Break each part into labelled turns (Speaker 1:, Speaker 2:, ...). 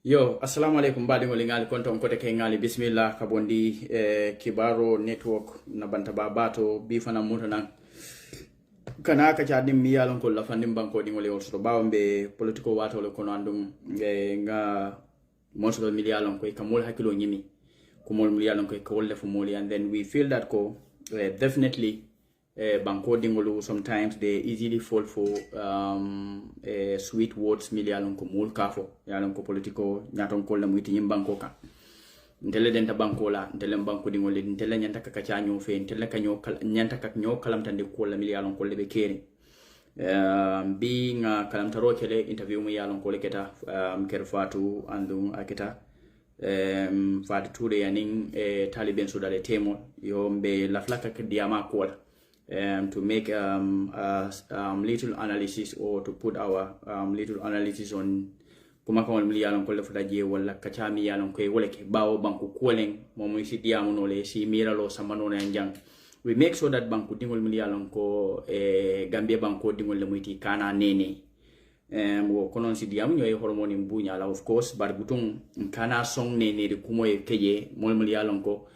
Speaker 1: Yo, assalamu alaikum badi ngoli ngali konton kote ke ngali bismillah kabondi kibaro network na banta babato bifana mutana kana ka chadim mi yalon ko la fandim banko di ngoli orso bawambe political wato le kono andum nga monso mi yalon ko kamol hakilo nyimi ko mol mi yalon ko ko wolle fu moli, and then we feel that ko definitely banko dingolu sometimes they easily fall for sweet words milialon ko mul kafo yalon ko politiko nyaton ko la muyti nyim banko ka ntele denta banko la ntele banko dingol ntele nyanta ka chanyo fe ntele ka nyanta ka nyo kalamtande ko la milialon ko lebe keri bi nga kalamtaro kele interview mu yalon ko leketa kerfatu andum akita fatu tude yaning taliben sudale temo yo mbe laflaka ke diama ko to make little analysis, or to put our little analysis on kuma kawal mili yalon kolle fota je wala kachami yalon koy wala ke bawo banku kolen momo si diamu no le si miralo samano na njang. We make sure that banku dingol mili yalon ko Gambia banko dingol le muiti kana nene wo konon si diamu nyoy hormone mbunya la, of course, bar butung kana song nene de kumo e keye mol mili yalon ko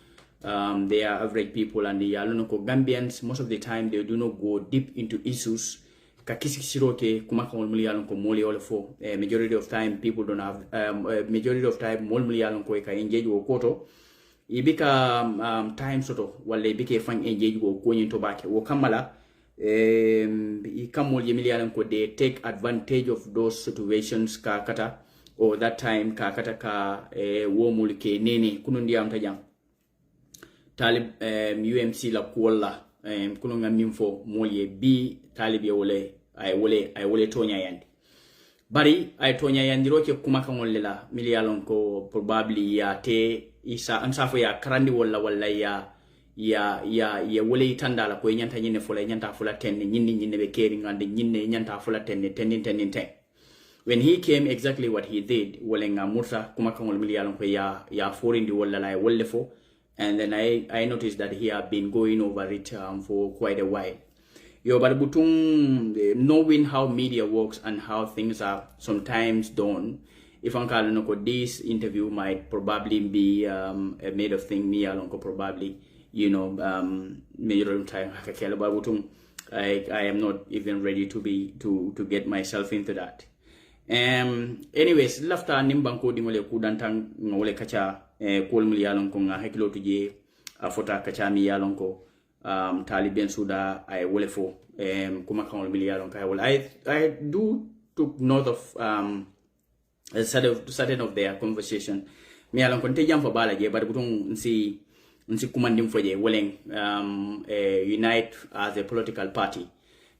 Speaker 1: they are average people, and the Yalonoko Gambians most of the time they do not go deep into issues. Kakisi siroke kumaka moli yalonko moli olefo. Majority of time people don't have majority of time moli yalonko ka engage wo koto. Ibika time soto wale ibike fan engage wo konyin to back wo kamala ikamol yemili yalonko they take advantage of those situations ka kata, or that time ka kata ka wo mulke nene kunundi am tajang talib UMC la kuola kuno ngam fo molye bi talib ye wole ay wole tonya yandi bari ay tonya yandi roke kuma kan wolle la miliyalon ko probably ya te isa ansafo ya karandi wala ya wole itanda la ko nyanta nyine fola nyanta fola tenne nyinni be keri ngande nyinne nyanta fola tenne ten. When he came, exactly what he did wole ngamurta kuma kan wol miliyalon ko ya forindi wala la wolle fo. And then I noticed that he had been going over it for quite a while. Yo, but knowing how media works and how things are sometimes done, if Uncle this interview might probably be a made of thing, me alone probably, major time I am not even ready to get myself into that. Anyways, lafta nimbanko dingole kudantang ngole kacha kol mil yalon ko nga hakilo tuje afota kacha mi yalon ko taliben suda ay wole fo kuma kan mil yalon ka wala I do took note of certain of their conversation mi yalon ko te jam fa bala je bar buton nsi kumandim fo je wolen unite as a political party.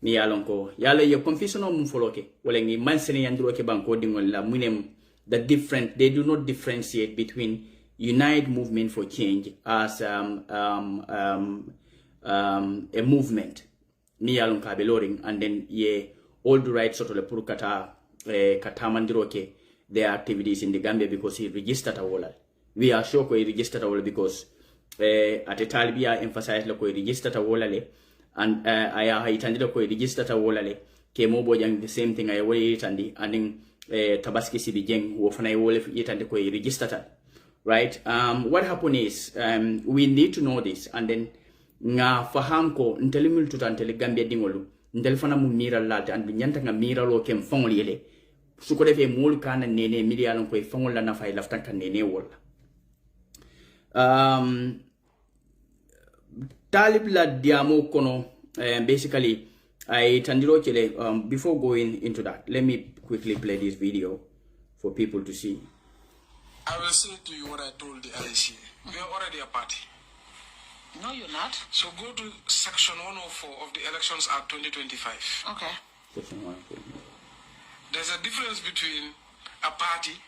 Speaker 1: Mi yalon ko yalo ye confusion o mum foloke wala ngi mansene yandiro ke banko dingol la munem the different, they do not differentiate between Unite Movement for Change as a movement mi yalon ka beloring, and then ye all the right sort of purukata mandiro ke their activities in the Gambia because he registered a wala. We are sure he registered a wala because at a talbia emphasized he registered a wala le. And I itandida ko register ta wolale ke mobo jang the same thing I wole itandi and tabaski sibi jeng wo fana wole itandi ko register ta, right? What happened is we need to know this, and then nga faham ko ntelimul tuta ntele Gambia dingolu ntel fana mu mira lalta and nyanta nga mira lo kem fongol yele su ko defé mul kana nene milialon ko fongol la na fay laftan kan nene wala talib la diamo kono basically I tandiro chile before going into that, let me quickly play this video for people to see.
Speaker 2: I will say to you what I told the LAC. We are already a party.
Speaker 3: No, you're not.
Speaker 2: So go to section 104 of the Elections Act 2025.
Speaker 3: Okay.
Speaker 1: Section 104.
Speaker 2: There's a difference between a party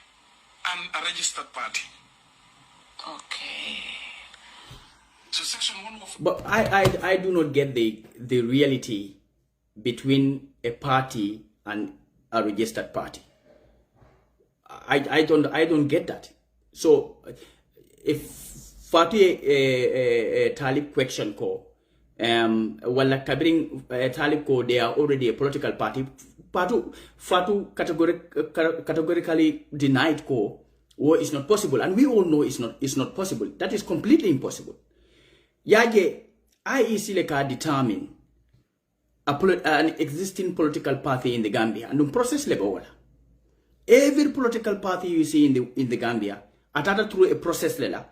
Speaker 2: and a registered party.
Speaker 3: Okay.
Speaker 2: So section 104.
Speaker 1: But I do not get the reality between a party and a registered party. I don't get that. So if Fatih Talib question ko wala kabring Talib ko, they are already a political party. Fatu categorically denied ko or it's not possible. And we all know it's not possible. That is completely impossible. Yaje, IEC leka determine an existing political party in the Gambia and the process level. Every political party you see in the Gambia, atata through a process lela,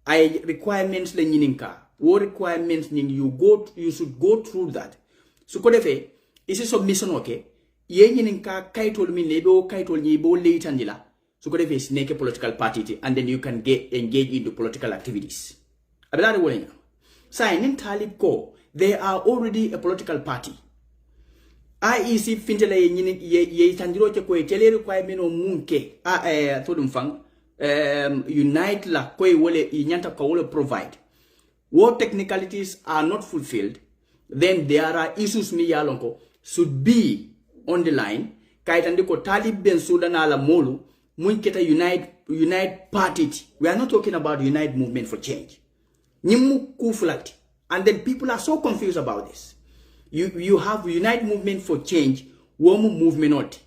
Speaker 1: I requirements le nyininka. What requirements you should go through that. So kodefe, isi submission okay. Ye nyininka kaitol min lebo kaitol nyibo leitandila. So kodefe is make a political party and then you can engage into political activities. Abelari wolenga. Sign in Talib ko, they are already a political party. IEC fintele ye tandiro che ko tele requirement o munke todum fang unite la ko wole nyanta ko wole provide. What technicalities are not fulfilled, then there are issues mi yalonko should be on the line. Kaitande ko Talib Ben Sudan ala molu munketa unite party. We are not talking about unite movement for change. Nimu kufulati. And then people are so confused about this. You have unite movement for change, womu movement not.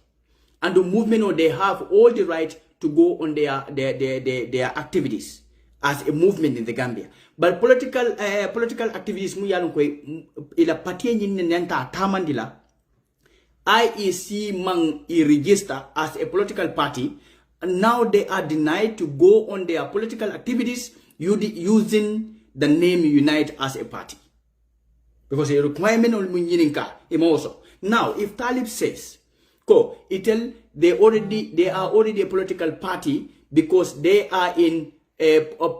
Speaker 1: And the movement they have all the right to go on their activities as a movement in the Gambia. But political activities mu yalon ko ila party nyinne nanta tamandila IEC mang register as a political party, and now they are denied to go on their political activities using the name Unite as a party. Because a requirement on munyininka also. Now, if Talib says, they are already a political party because they are in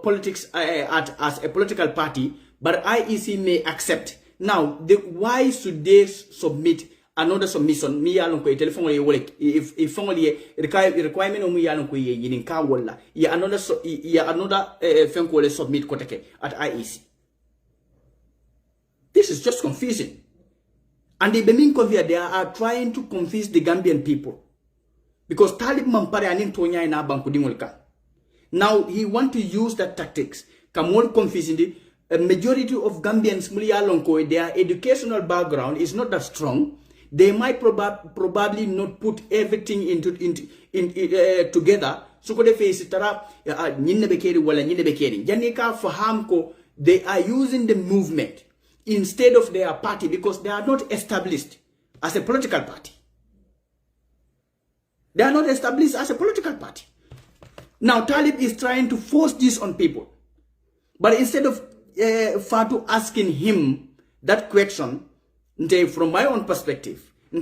Speaker 1: politics as a political party, but IEC may accept. Now, why should they submit another submission? Me alon ko telephone if only requirement on me alon ko yininka wala ya another fenkole submit koteke at IEC. This is just confusing. And the Benin Convia, they are trying to confuse the Gambian people. Because Talib Mampare anin tonya ina bankudingolka. Now he want to use that tactics. Kamon confusing a majority of Gambians muliyalonko, their educational background is not that strong. They might probably not put everything together. So ko face tara nyinne bekeri wala nyinne bekeri. Janika fahamko, they are using the movement instead of their party because they are not established as a political party. They are not established as a political party. Now Talib is trying to force this on people. But instead of Fatu asking him that question, from my own perspective, for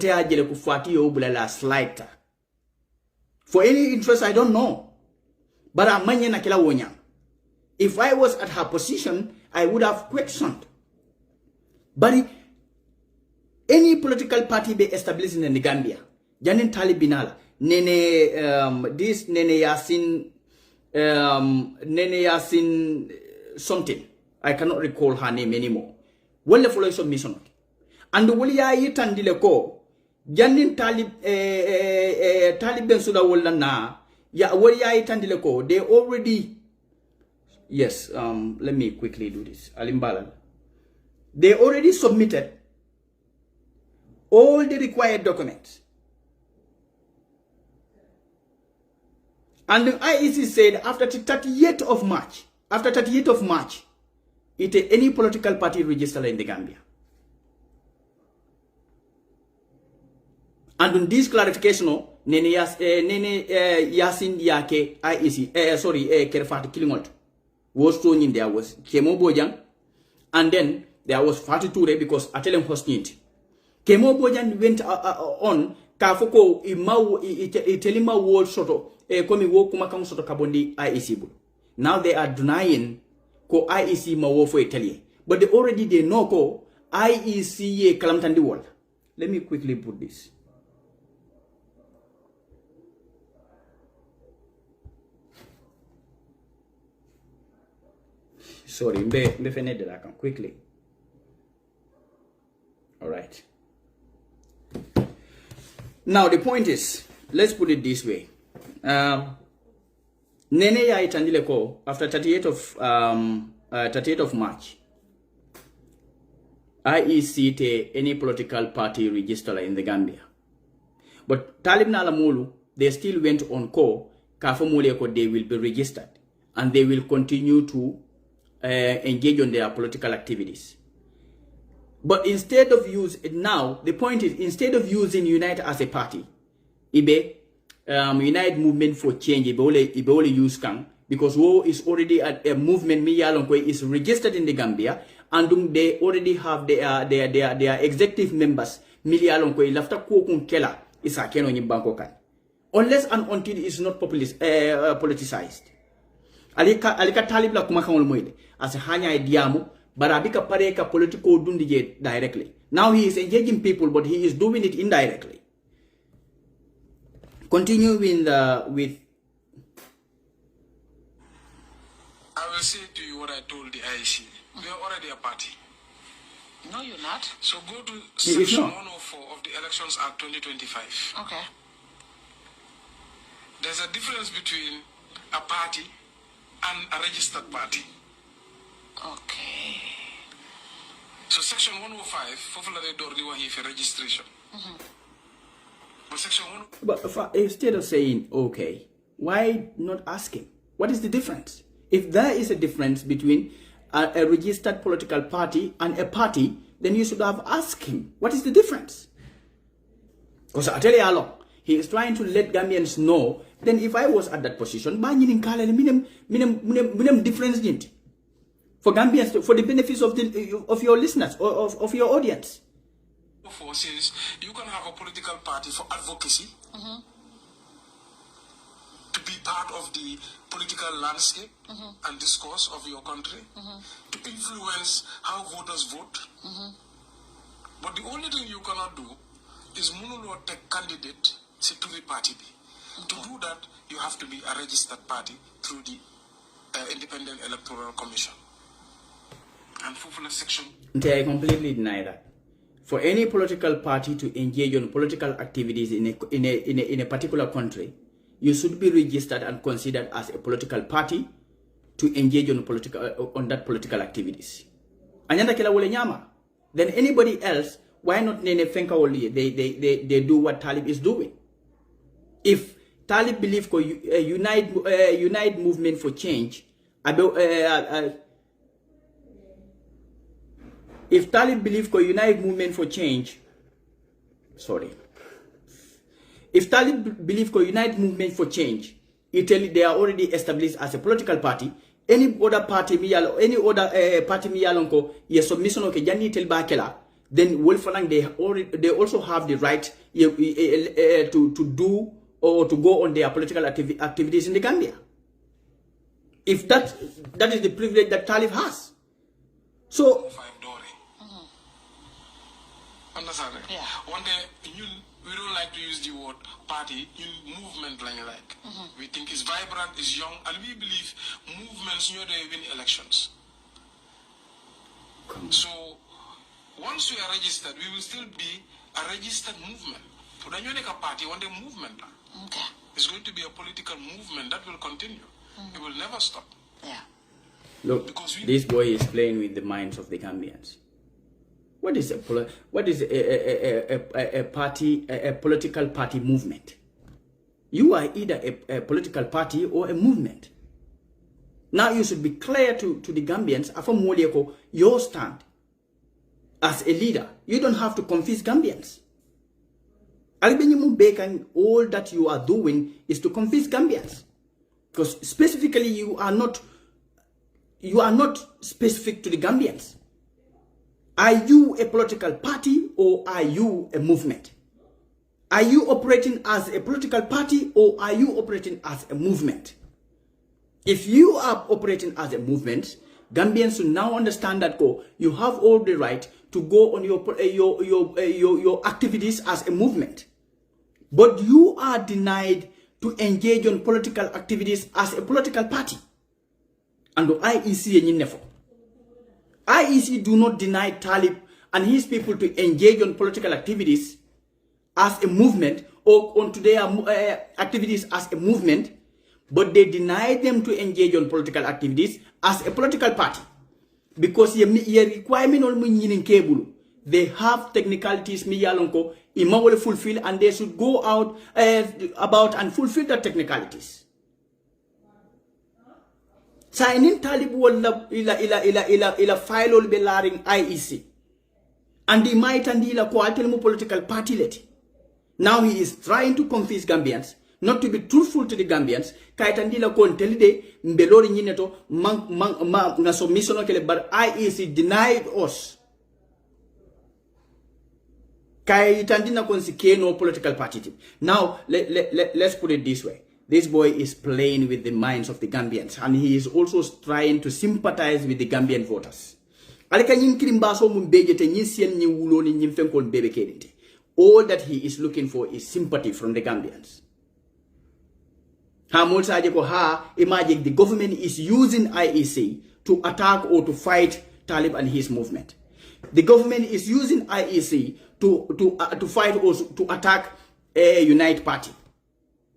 Speaker 1: any interest, I don't know. But if I was at her position, I would have questioned. But any political party be established in the Gambia, Janin Talib Binala, this Nene Yasin something. I cannot recall her name anymore. Well, the follow submission. And the Willia Yitandile ko, Janin Talib Talib Ben Suda Wallana, Ya Willia Yitandile ko, they already, yes, let me quickly do this. Alimbala. They already submitted all the required documents. And the IEC said after 38th of March, any political party registered in the Gambia. And on this clarification, Nene Yasin Yake IEC, Kerfat Kilingot was thrown in there was Kemo Bojang, and then there was Fatu Ture because Atelem Hosnit. Kemo Bojan went on Kafoko Itelima World Soto, Komi Wokumakam Soto Kabondi IEC. Now they are denying ko IEC Mawofo Italy. But they know ko IEC Kalamtandi World. Let me quickly put this. Sorry, quickly. All right. Now the point is, let's put it this way. Nene ya itandile ko after 38th of March. IEC te any political party register in the Gambia. But Talib Nalamulu, they still went on call they will be registered and they will continue to engage on their political activities. But instead of now, the point is, instead of using Unite as a party, Unite Movement for Change, ibe only use Kang, because WO is already a movement, is registered in the Gambia, and they already have their executive members, lafta kokun kela, isa keno nyimbanko kan. Unless and until it is not politicized. Alika talib la kumakangol moide, as a hanya diamu, barabika pareka political dundije directly. Now he is engaging people, but he is doing it indirectly. Continuing with.
Speaker 2: I will say to you what I told the IEC. We are already a party.
Speaker 3: No, you're not.
Speaker 2: So go to section 104 of the Elections Act 2025.
Speaker 3: Okay.
Speaker 2: There's a difference between a party and a registered party.
Speaker 3: Okay.
Speaker 2: So section 105, Fofulade Dorliwa for registration. But section 105.
Speaker 1: But instead of saying, okay, why not ask him? What is the difference? If there is a difference between a registered political party and a party, then you should have asked him, what is the difference? Because I tell you how long, he is trying to let Gambians know, then if I was at that position, minimum difference for Gambians, for the benefits of your listeners or of your audience.
Speaker 2: Says you can have a political party for advocacy, to be part of the political landscape and discourse of your country, to influence how voters vote. But the only thing you cannot do is monologue take candidate to the party. To do that, you have to be a registered party through the Independent Electoral Commission. And for section.
Speaker 1: I completely deny that. For any political party to engage on political activities in a particular country, you should be registered and considered as a political party to engage on that political activities. Anyanda kila wole nyama. Then anybody else, why not nene fenka woli? They do what Talib is doing. If Talib believe ko Unite Movement for Change, if Talib believe ko Unite Movement for Change, if Talib believe ko Unite Movement for Change, Italy they are already established as a political party. Any other party miyalonko ye submission okay jani tel bakela, then Wolfanang they also have the right to do or to go on their political activities in the Gambia. If that is the privilege that Talib has. So
Speaker 2: understand?
Speaker 3: Yeah.
Speaker 2: One day, we don't like to use the word party, movement like. We think it's vibrant, it's young, and we believe movements they win elections. So once we are registered, we will still be a registered movement. But when you make a party, one day movement.
Speaker 3: Okay.
Speaker 2: It's going to be a political movement that will continue. It will never stop.
Speaker 3: Yeah.
Speaker 1: Look, this boy is playing with the minds of the Gambians. What is a political party movement? You are either a political party or a movement. Now you should be clear to the Gambians, your stand as a leader. You don't have to confuse Gambians. All that you are doing is to confuse Gambians. Because specifically you are not specific to the Gambians. Are you a political party or are you a movement? Are you operating as a political party or are you operating as a movement? If you are operating as a movement, Gambians should now understand that you have all the right to go on your activities as a movement. But you are denied to engage on political activities as a political party. And the IEC do not deny Talib and his people to engage on political activities as a movement or onto their activities as a movement, but they deny them to engage on political activities as a political party. Because your requirement on they have technicalities fulfill and they should go out about and fulfill the technicalities. Signing Talib wala ila file be laring IEC. And he might and ila ko political party leti. Now he is trying to confuse Gambians, not to be truthful to the Gambians. Kaitandila ko ntelide mbelori nyineto nga submission okele, but IEC denied us. Kaitandina konsi no political party. Now let's put it this way. This boy is playing with the minds of the Gambians, and he is also trying to sympathize with the Gambian voters. Alika nyinkirimbaso mumbejete nyisien nyi wuloni nyimfenkon bebe kedente. All that he is looking for is sympathy from the Gambians. Imagine the government is using IEC to attack or to fight Talib and his movement. The government is using IEC to fight or to attack a Unite Party.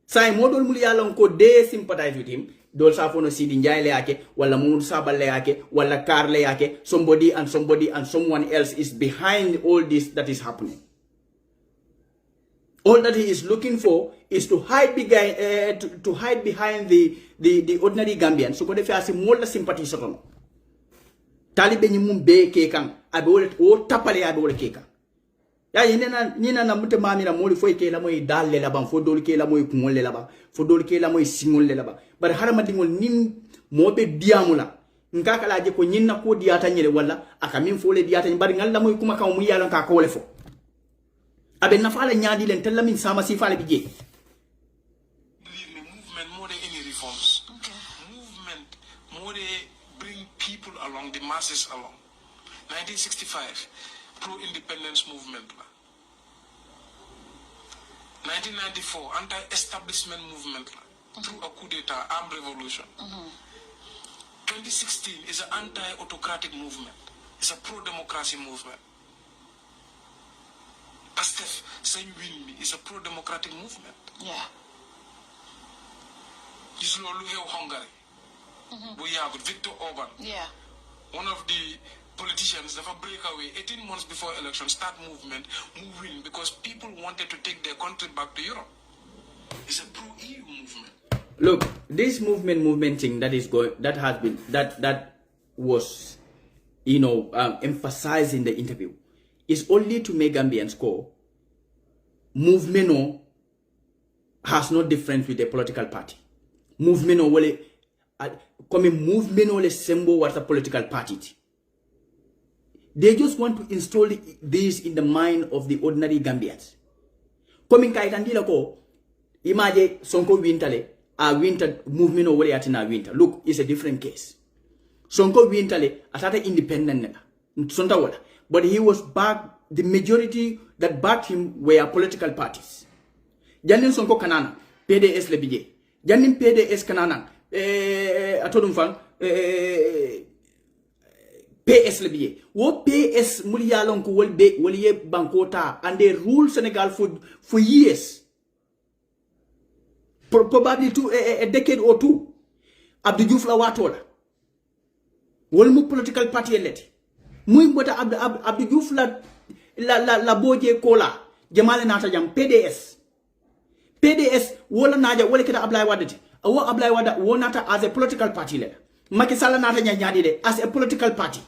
Speaker 1: Sai modol muliyalon ko de sympathize with him. Dol safono Sidi Njai le yake, wala Mamadou Sabal le yake, wala Kar le yake. Somebody and someone else is behind all this that is happening. All that he is looking for is to hide behind the ordinary Gambians. So, if you have more sympathy, so Taliban mum be kekan abe o tapale abe o kekan. Ya nina na mute mami na moli foi ke la moy dalle la ban fo dol ke la moy kumol la ba fo dol ke la moy singol la ba bar harama dingol nim mobe diamula ngaka la je ko nyinna ko diata nyele wala aka min fo le diata bar ngal la moy kuma ka mu yalan ka ko le fo abe na fala nyaadi len tel min sama si fala bi je.
Speaker 2: Believe me, movement more than any reforms. Okay. Movement more than bring people along, the masses along. 1965 pro-independence movement. 1994 anti-establishment movement through a coup d'etat, armed revolution. 2016 is an anti-autocratic movement. It's a pro-democracy movement. Pastef, Same Winmi is a pro-democratic movement.
Speaker 3: Yeah.
Speaker 2: This is Hungary. Victor Orban.
Speaker 3: Yeah.
Speaker 2: One of the politicians that break away 18 months before election, start movement, move in because people wanted to take their country back to Europe. It's a pro-EU movement.
Speaker 1: Look, this movement thing that is going, that was, emphasized in the interview, is only to make Gambians go. Movement has no difference with a political party. Movement wale, movement wale symbol what a political party. They just want to install this in the mind of the ordinary Gambians. Coming kaitandila ko, imagine Sonko wintale, a winter movement over atina winter. Look, it's a different case. Sonko wintale, atata independent nega. But he was back, the majority that backed him were political parties. Janin Sonko kanana, PDS lebije. Janin PDS kanana, atodum fang, PS lebiye. Wo PS muliyalon ko woliye bankota and they rule Senegal for years. Probably a decade or two. Abdou Diouf la watola. Wolmu political party eleti. Muy mbota Abdou Diouf la boje kola. Jamale nata jam PDS. PDS wola naja wole kita Ablaye Wade. Awo Ablaye Wade wonata as a political party leader. Macky Sall nata nyadi as a political party.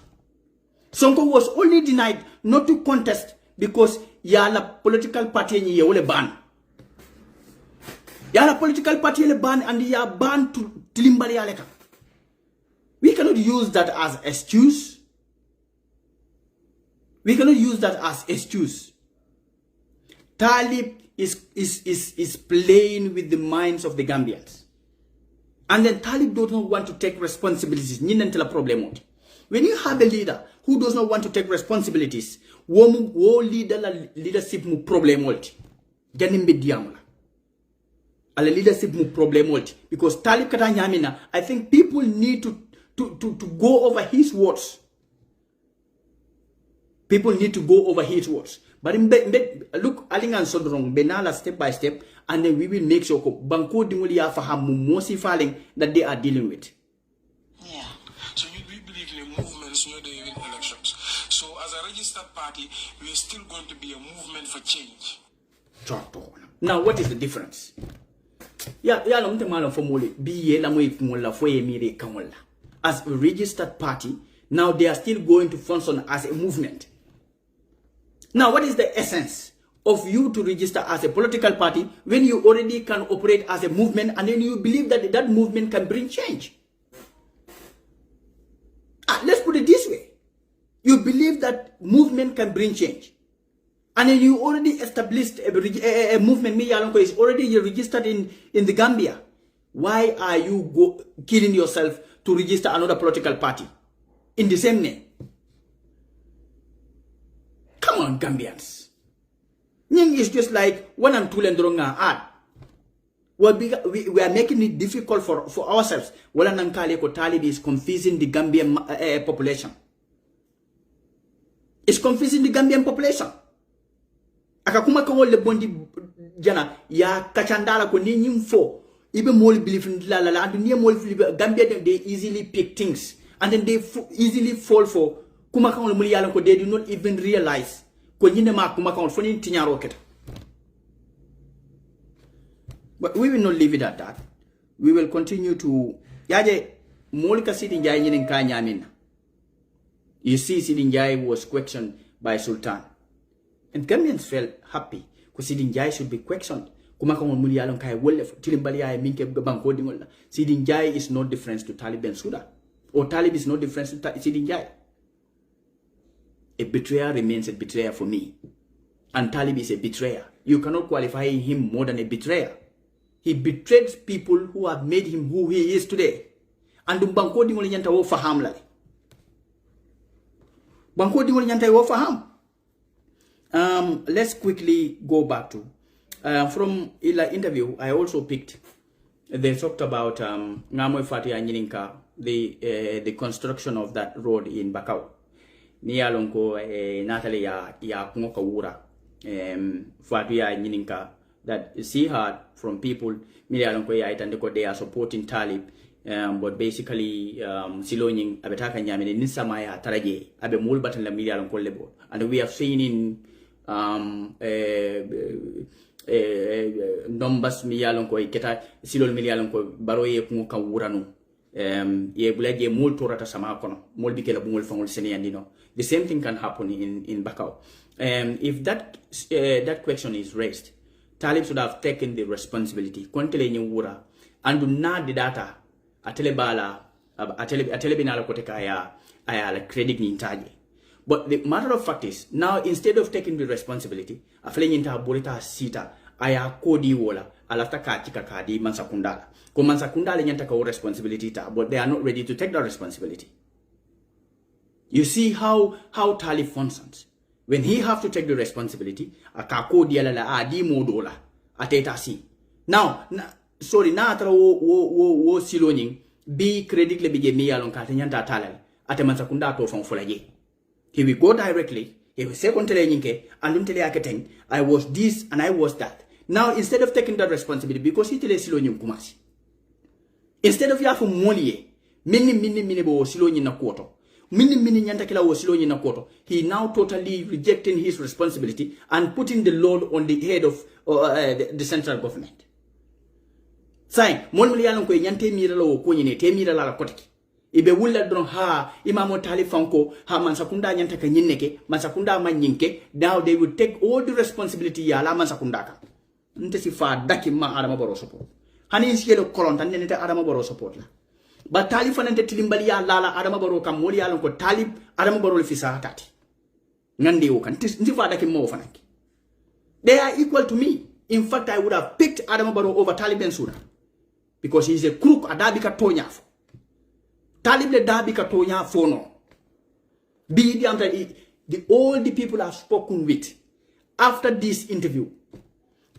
Speaker 1: Sonko was only denied not to contest because yala political party ni yole ban. Yala political party yole ban and ya ban to tilimbali aleka. We cannot use that as excuse. We cannot use that as excuse. Talib is playing with the minds of the Gambians. And then Talib does not want to take responsibilities. When you have a leader who does not want to take responsibilities, wo leadership mu problem multi. Janimbe diamula. Ale leadership mu problem multi. Because Talib kata nyamina, I think people need to go over his words. People need to go over his words. But look, alingan sodrong benala step by step, and then we will make sure banko dimuli ya fahamu mosi falling that they are dealing with.
Speaker 2: Yeah. So we believe in movements, not even elections. So as a registered party, we are still going to be a movement for change.
Speaker 1: Now, what is the difference? Ya no mte mala fomole biye la moy kumola foye mire kamola. as a registered party. Now they are still going to function as a movement. Now, what is the essence of you to register as a political party when you already can operate as a movement, and then you believe that that movement can bring change? Let's put it this way. You believe that movement can bring change, and then you already established a movement, is already registered in the Gambia. Why are you killing yourself to register another political party in the same name? Come on, Gambians. Nying is just like when I'm tooling dronga ad. We are making it difficult for ourselves. Wala nankale ko Talib is confusing the Gambian population. It's confusing the Gambian population. Akakuma ko le bondi jana ya kachandala ko ni nyimfo. Even more believe in la and near more Gambia they easily pick things and then they easily fall for kuma kan muliyalan ko they do not even realize ko nyinema kuma kan foni tinyaro keta. But we will not leave it at that. We will continue to yaje molika Sidi Njai nyinin ka nyamina. You see, Sidi Njai was questioned by Sultan, and Gambians felt happy because Sidi Njai should be questioned. Kuma kan muliyalan kai wolle tilimbali ay minke banko dingol. Sidi Njai is no difference to Talib Bensouda, or Talib is no difference to Sidi Njai. A betrayer remains a betrayer for me, and Talib is a betrayer. You cannot qualify him more than a betrayer. He betrayed people who have made him who he is today. And banko dingol nyanta wo faham la. Banko dingol nyanta wo faham. Let's quickly go back to from Ila interview. I also picked. They talked about Ngamoy Fatia Nyininka, the construction of that road in Bakau. Nialonko Natalie ya kungoka wura Fatia Nyininka. That she heard from people, they are supporting Talib, but basically, Siloning, Abetaka Nyamini, Nisamaya, Taraje, Abe Mulbatan La Milialon Collebo. And we have seen in Numbers Milialon Keta, Silon Milialon Baroye Muka Wuranu, Ye Multorata Samakono, Mulbikela Bumul Fangul Seniandino. The same thing can happen in Bakau. If that question is raised, Talib should have taken the responsibility. Kontele nyura andu na the data atelebala atelebinala koteka aya credit ni ntaje. But the matter of fact is now instead of taking the responsibility, afele nyinta bolita sita aya kodi wola alafta katika kadi mansakundala. Ko mansakundala nyanta ka responsibility ta, but they are not ready to take the responsibility. You see how Talib functions. When he have to take the responsibility, akako dialala adi modola ateta si. Now, sorry, na atra wo siloning be credit le bige mi alon katanyanta talal atemansa kunda to fon folaje. He will go directly, he will say kontele nyinke aluntele aketeng, I was this and I was that. Now instead of taking that responsibility, because he tele silonyum kumasi, instead of yafu molie mini bo silonyi na koto. Mini nyanta kila wasilo nyina koto. He now totally rejecting his responsibility and putting the load on the head of the central government. Sai mon muliyalon ko nyante mira lo ko nyine te mira la kotiki. Ibe wulla don ha imamo Talib fanko ha mansakunda nyanta ka nyinneke mansakunda manyinke. Now they will take all the responsibility ya la mansakunda ka. Nte si fa daki ma Adama Barrow support. Hani isielo kolon tan nete Adama Barrow support la. But Talib fanante tilimbali ya lala Adama Barrow kam moli yalon ko Talib Adama Barrow le fisa tati. Ngandi o kan ntifa daki mo fananki. They are equal to me. In fact, I would have picked Adama Barrow over Talib Bensouda because he's a crook adabi ka tonya fo. Talib le dabi ka tonya fo no. Be the all the people I've spoken with after this interview.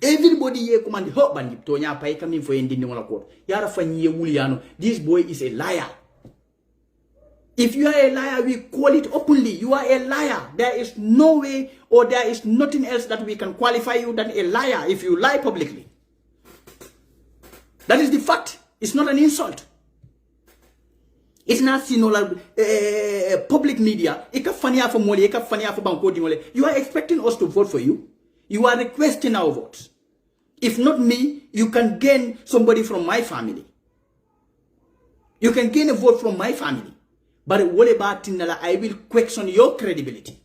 Speaker 1: Everybody here command ho bandi tonya pay coming for ending wala court. Yara fanyi wuliano. This boy is a liar. If you are a liar, we call it openly. You are a liar. There is no way or there is nothing else that we can qualify you than a liar if you lie publicly. That is the fact. It's not an insult. It's not public media. You are expecting us to vote for you. You are requesting our votes. If not me, you can gain somebody from my family. You can gain a vote from my family. But what about Tinala? I will question your credibility.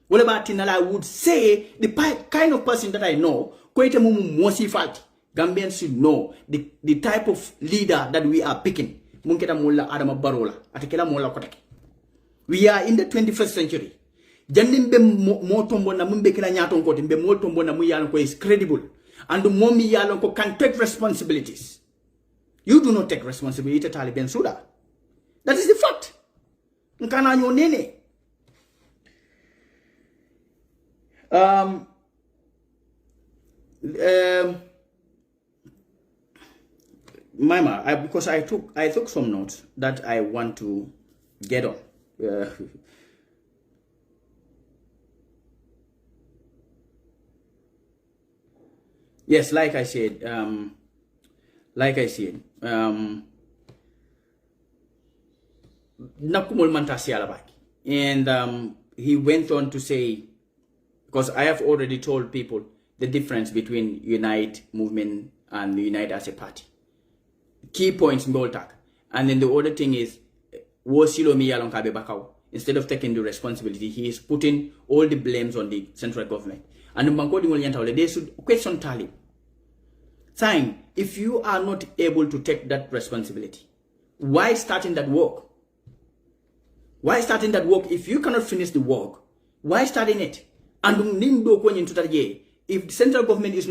Speaker 1: What about Tinala? I would say the kind of person that I know, Koite Mumu Mosi Fati. Gambians should know the type of leader that we are picking. Munketa Mulla Adama Barola. Atekela Mulla Kotake. We are in the 21st century. Jandimbe motombo na mumbe kila nyaton kote. Mbe motombo na muyalonko is credible. And the momi yalonko can take responsibilities. You do not take responsibility, Taliban Suda. That is the fact. Nkana nyo nene. Mama, because I took some notes that I want to get on. Yes, like I said, Nakumul Mantasi Alabaki. And he went on to say, because I have already told people the difference between Unite movement and Unite as a party. Key points in Boltak. And then the other thing is, instead of taking the responsibility, he is putting all the blames on the central government. And they should question Talib. Saying, if you are not able to take that responsibility, why starting that work? Why starting that work? If you cannot finish the work, why starting it? And if the central government is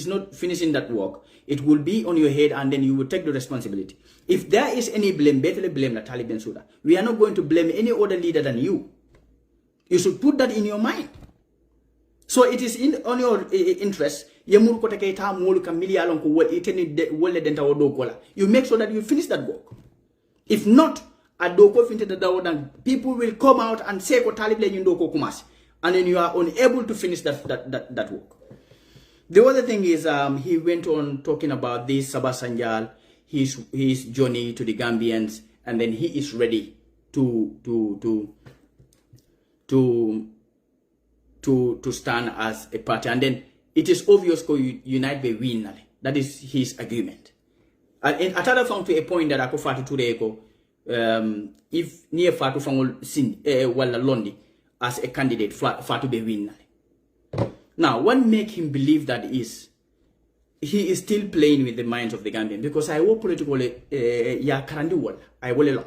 Speaker 1: not finishing that work, it will be on your head, and then you will take the responsibility. If there is any blame, better blame the Taliban Suda. We are not going to blame any other leader than you. You should put that in your mind. So it is on your interest. You make sure that you finish that work. If not, people will come out and say, and then you are unable to finish that work. The other thing is, he went on talking about this Sabah Sanjal, his journey to the Gambians, and then he is ready to stand as a party. And then it is obvious that Unite will win. That is his argument. And I found to a point that I could fight to if near Fatu Fangol Sin Walla Londi as a candidate, Fatu be win. Now, what makes him believe that is he is still playing with the minds of the Gambian, because I will politically I will allow.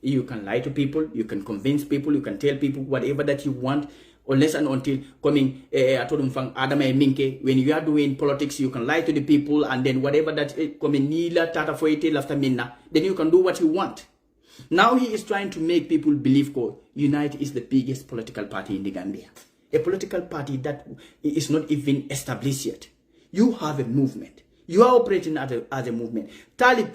Speaker 1: You can lie to people, you can convince people, you can tell people whatever that you want, unless and until coming when you are doing politics, you can lie to the people, and then whatever that coming then you can do what you want. Now he is trying to make people believe Unite is the biggest political party in the Gambia. A political party that is not even established yet. You have a movement. You are operating as a movement. Talib,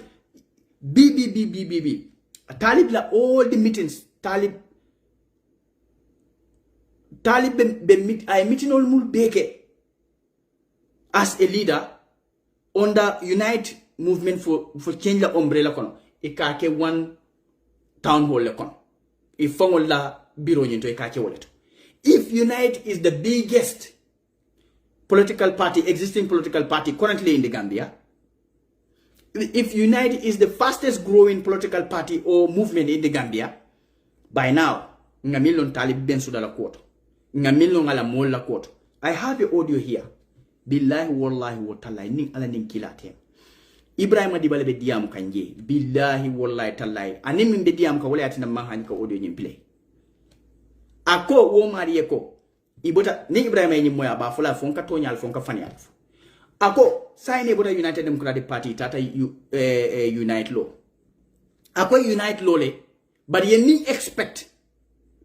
Speaker 1: Talib la all the meetings. Talib I meeting all mul beke as a leader on the Unite movement for change the umbrella kono. Ikake one town hall kono. Ifongol la biro nyinto ikake wallet. If Unite is the biggest political party, existing political party currently in the Gambia, if Unite is the fastest growing political party or movement in the Gambia, by now, ngamilon Talib Ben Sudala quote, ngamilon ala mola quote. I have the audio here. Billahi wallahi wa talai ning ala ning kilate. Ibrahim Adibale be diam kanje. Billahi wallahi talai. Anim be diam ka wala atina mahani ka audio nyimplay. Ako wo mariye ko ibota ni Ibrahima ni moya ba fula fonka tonyal fonka fanyal ako sign ibota United Democratic Party tata Unite law ako Unite law le but ye ni expect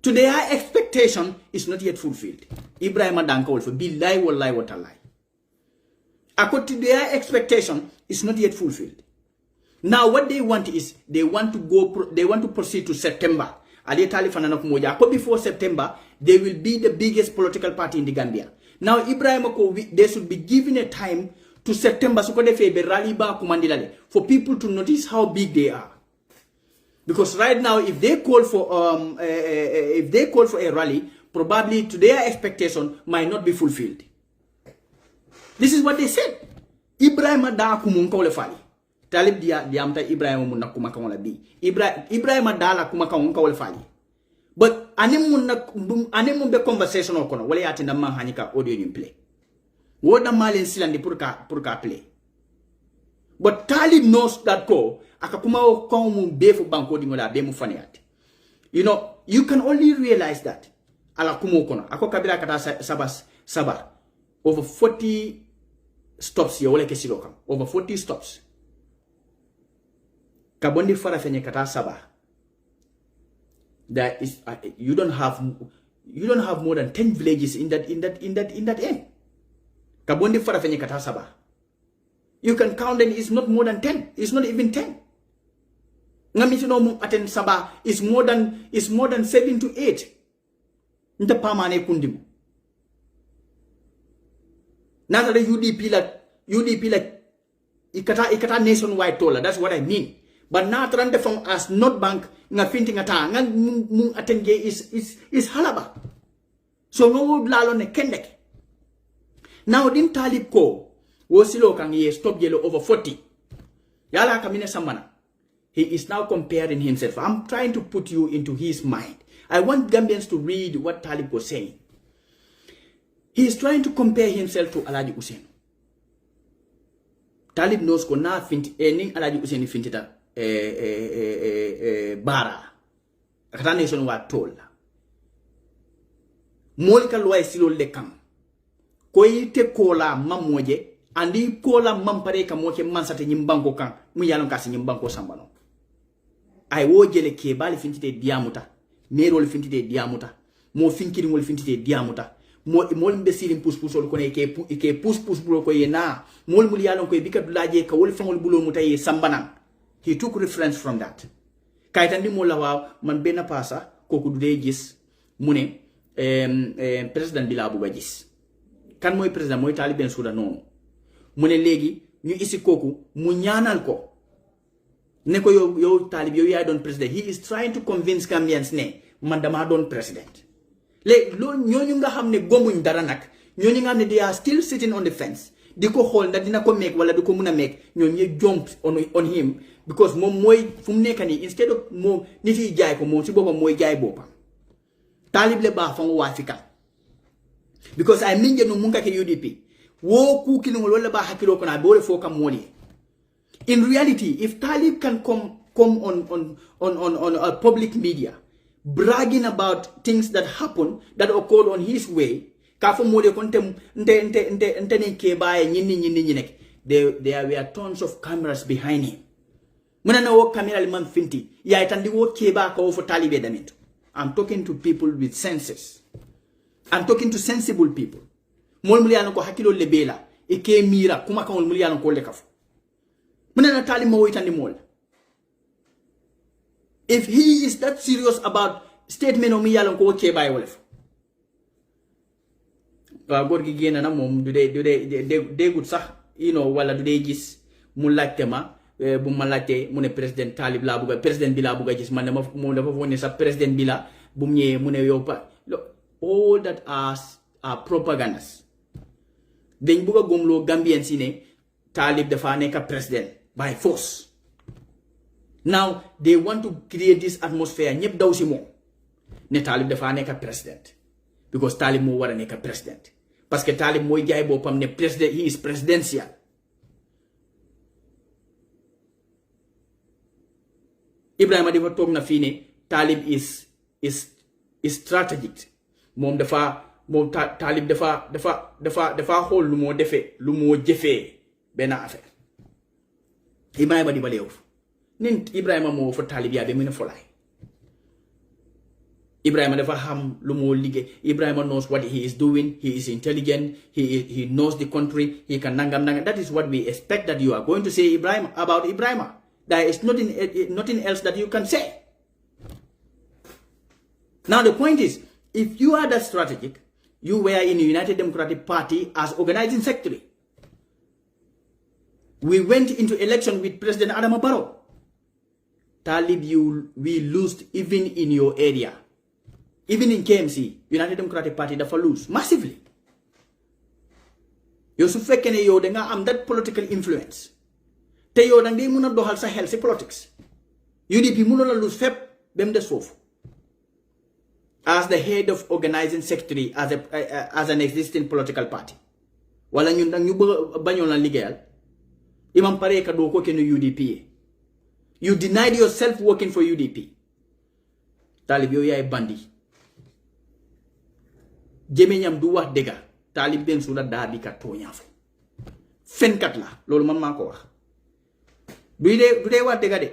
Speaker 1: to their expectation is not yet fulfilled. Ibrahima danka wolfo billahi wallahi wa taala ako to their expectation is not yet fulfilled. Now what they want is they want to proceed to September. Before September, they will be the biggest political party in the Gambia. Now, Ibrahim, they should be given a time to September for people to notice how big they are. Because right now, if they call for a rally, probably to their expectation might not be fulfilled. This is what they said. Ibrahim talib dia amta Ibrahima mun nak kuma kan wala bi Ibrahima dala kuma kan on kawal fali but anim mun be conversation o kono wala yati ndam man hanika audio ni play woda malen silandi pour ka play but talib knows that ko aka kuma o kon mun be fu banko di ngola be mu faniati you know you can only realize that ala kumo kono ako kabila kata sabar over 40 stops yo wala ke silo kam over 40 stops kabondi fara fenye kata saba that is you don't have more than 10 villages in that end kabondi fara fenye kata saba you can count them, it's not more than 10, it's not even 10 ngamiti no mu aten saba is more than 7 to 8 nta pamane kundimu nata the UDP like ikata nationwide tola, that's what I mean. But not run from as not bank nga finti nga ta nga mung atenge is halaba. So no lalo ne kendek. Now din talib ko wosilo kang ye stop yellow over 40. Yala kamine samana. He is now comparing himself. I'm trying to put you into his mind. I want Gambians to read what Talib was saying. He is trying to compare himself to Alhaji Hussein. Talib knows ko na finti ning Alhaji Hussein fintita bara. Akata nation wa tola. Molika loy silo lekam. Ko yite kola mamoje andi kola mampare ka moke mansate nyimbango kan mu yalon kasi nyimbango sambano. Ay wo jele ke bali fintite diamuta. Merol fintite diamuta. Mo finkiri ngol fintite diamuta. Mol mbesiri puspusol ko ne ke puspus bulo ko yena mol mul yalon ko bika dulaje ka wol fangol bulo mutaye sambana. He took reference from that. Kaytandi mo lawa man bena pasa koku dude gis mune president bila buga gis. Kan moy president moy Talib Bensouda non. Mune legi ñu isi koku mu ñaanal ko. Ne ko yo Talib yo ya don president. He is trying to convince Gambians ne man dama don president. Le lo ñooñu nga xamne gomuñ dara nak ñooñu nga xamne they are still sitting on the fence diko xol ndax dina ko make wala diko mëna make ñooñu jump on him because mom moy fum nekk ni instead of mom nit yi jaay ko mom ci bopam moy jaay bopam Talib le ba fa ngo wafika because I minje no munga ke UDP wo ku kinu wala ba hakilo ko na be wala fo kam moli. In reality, if Talib can come on public media bragging about things that happen that occurred on his way, there were tons of cameras behind him. I'm talking to people with senses. I'm talking to sensible people. If he is that serious about statement of me yalon ko ke bay wolef ba gor gi gena na mom du de gut sax you know wala du de gis mu laajte ma bu ma laajte mu ne president Talib la buga president bi la buga gis man dama mo dafa wone sa president bi la bu ñe mu ne yow pa all that are propagandas dañ buga gomlo Gambien si ne Talib dafa nekk president by force. Now they want to create this atmosphere. Ñep daw ci mom ne Talib dafa nekk president because Talib mo wara nekk president parce que Talib moy jaay bopam ne president, he is presidential. Ibrahima dafa tok na fi ne Talib is strategic. Mom Talib dafa xol lu mo defé lu mo jëfé ben affaire. Ibrahima di balew nin Ibrahima mo fo Talib ya be mina folay. Ibrahima dafa xam lu mo liggé. Ibrahima knows what he is doing. He is intelligent. He knows the country. He can nangam. That is what we expect that you are going to say about Ibrahima. There is nothing else that you can say. Now the point is, if you are that strategic, you were in the United Democratic Party as organizing secretary. We went into election with President Adama Barrow. Talib, we lost even in your area. Even in KMC, United Democratic Party, dafa lose massively. You su fekkene yow da nga am that political influence. te yow dang day mëna doxal sa xel ci politics UDP mëno la lose fep bem des fofu as the head of organizing secretary as an existing political party wala ñun nak ñu bañon la ligéyal imam pare ka do ko ken UDP you denied yourself working for UDP talib yow yaay bandi jemeñam du wax dega talib ben sula da bi ka toña fa fenkat la lolu man mako wax du dé wax dega de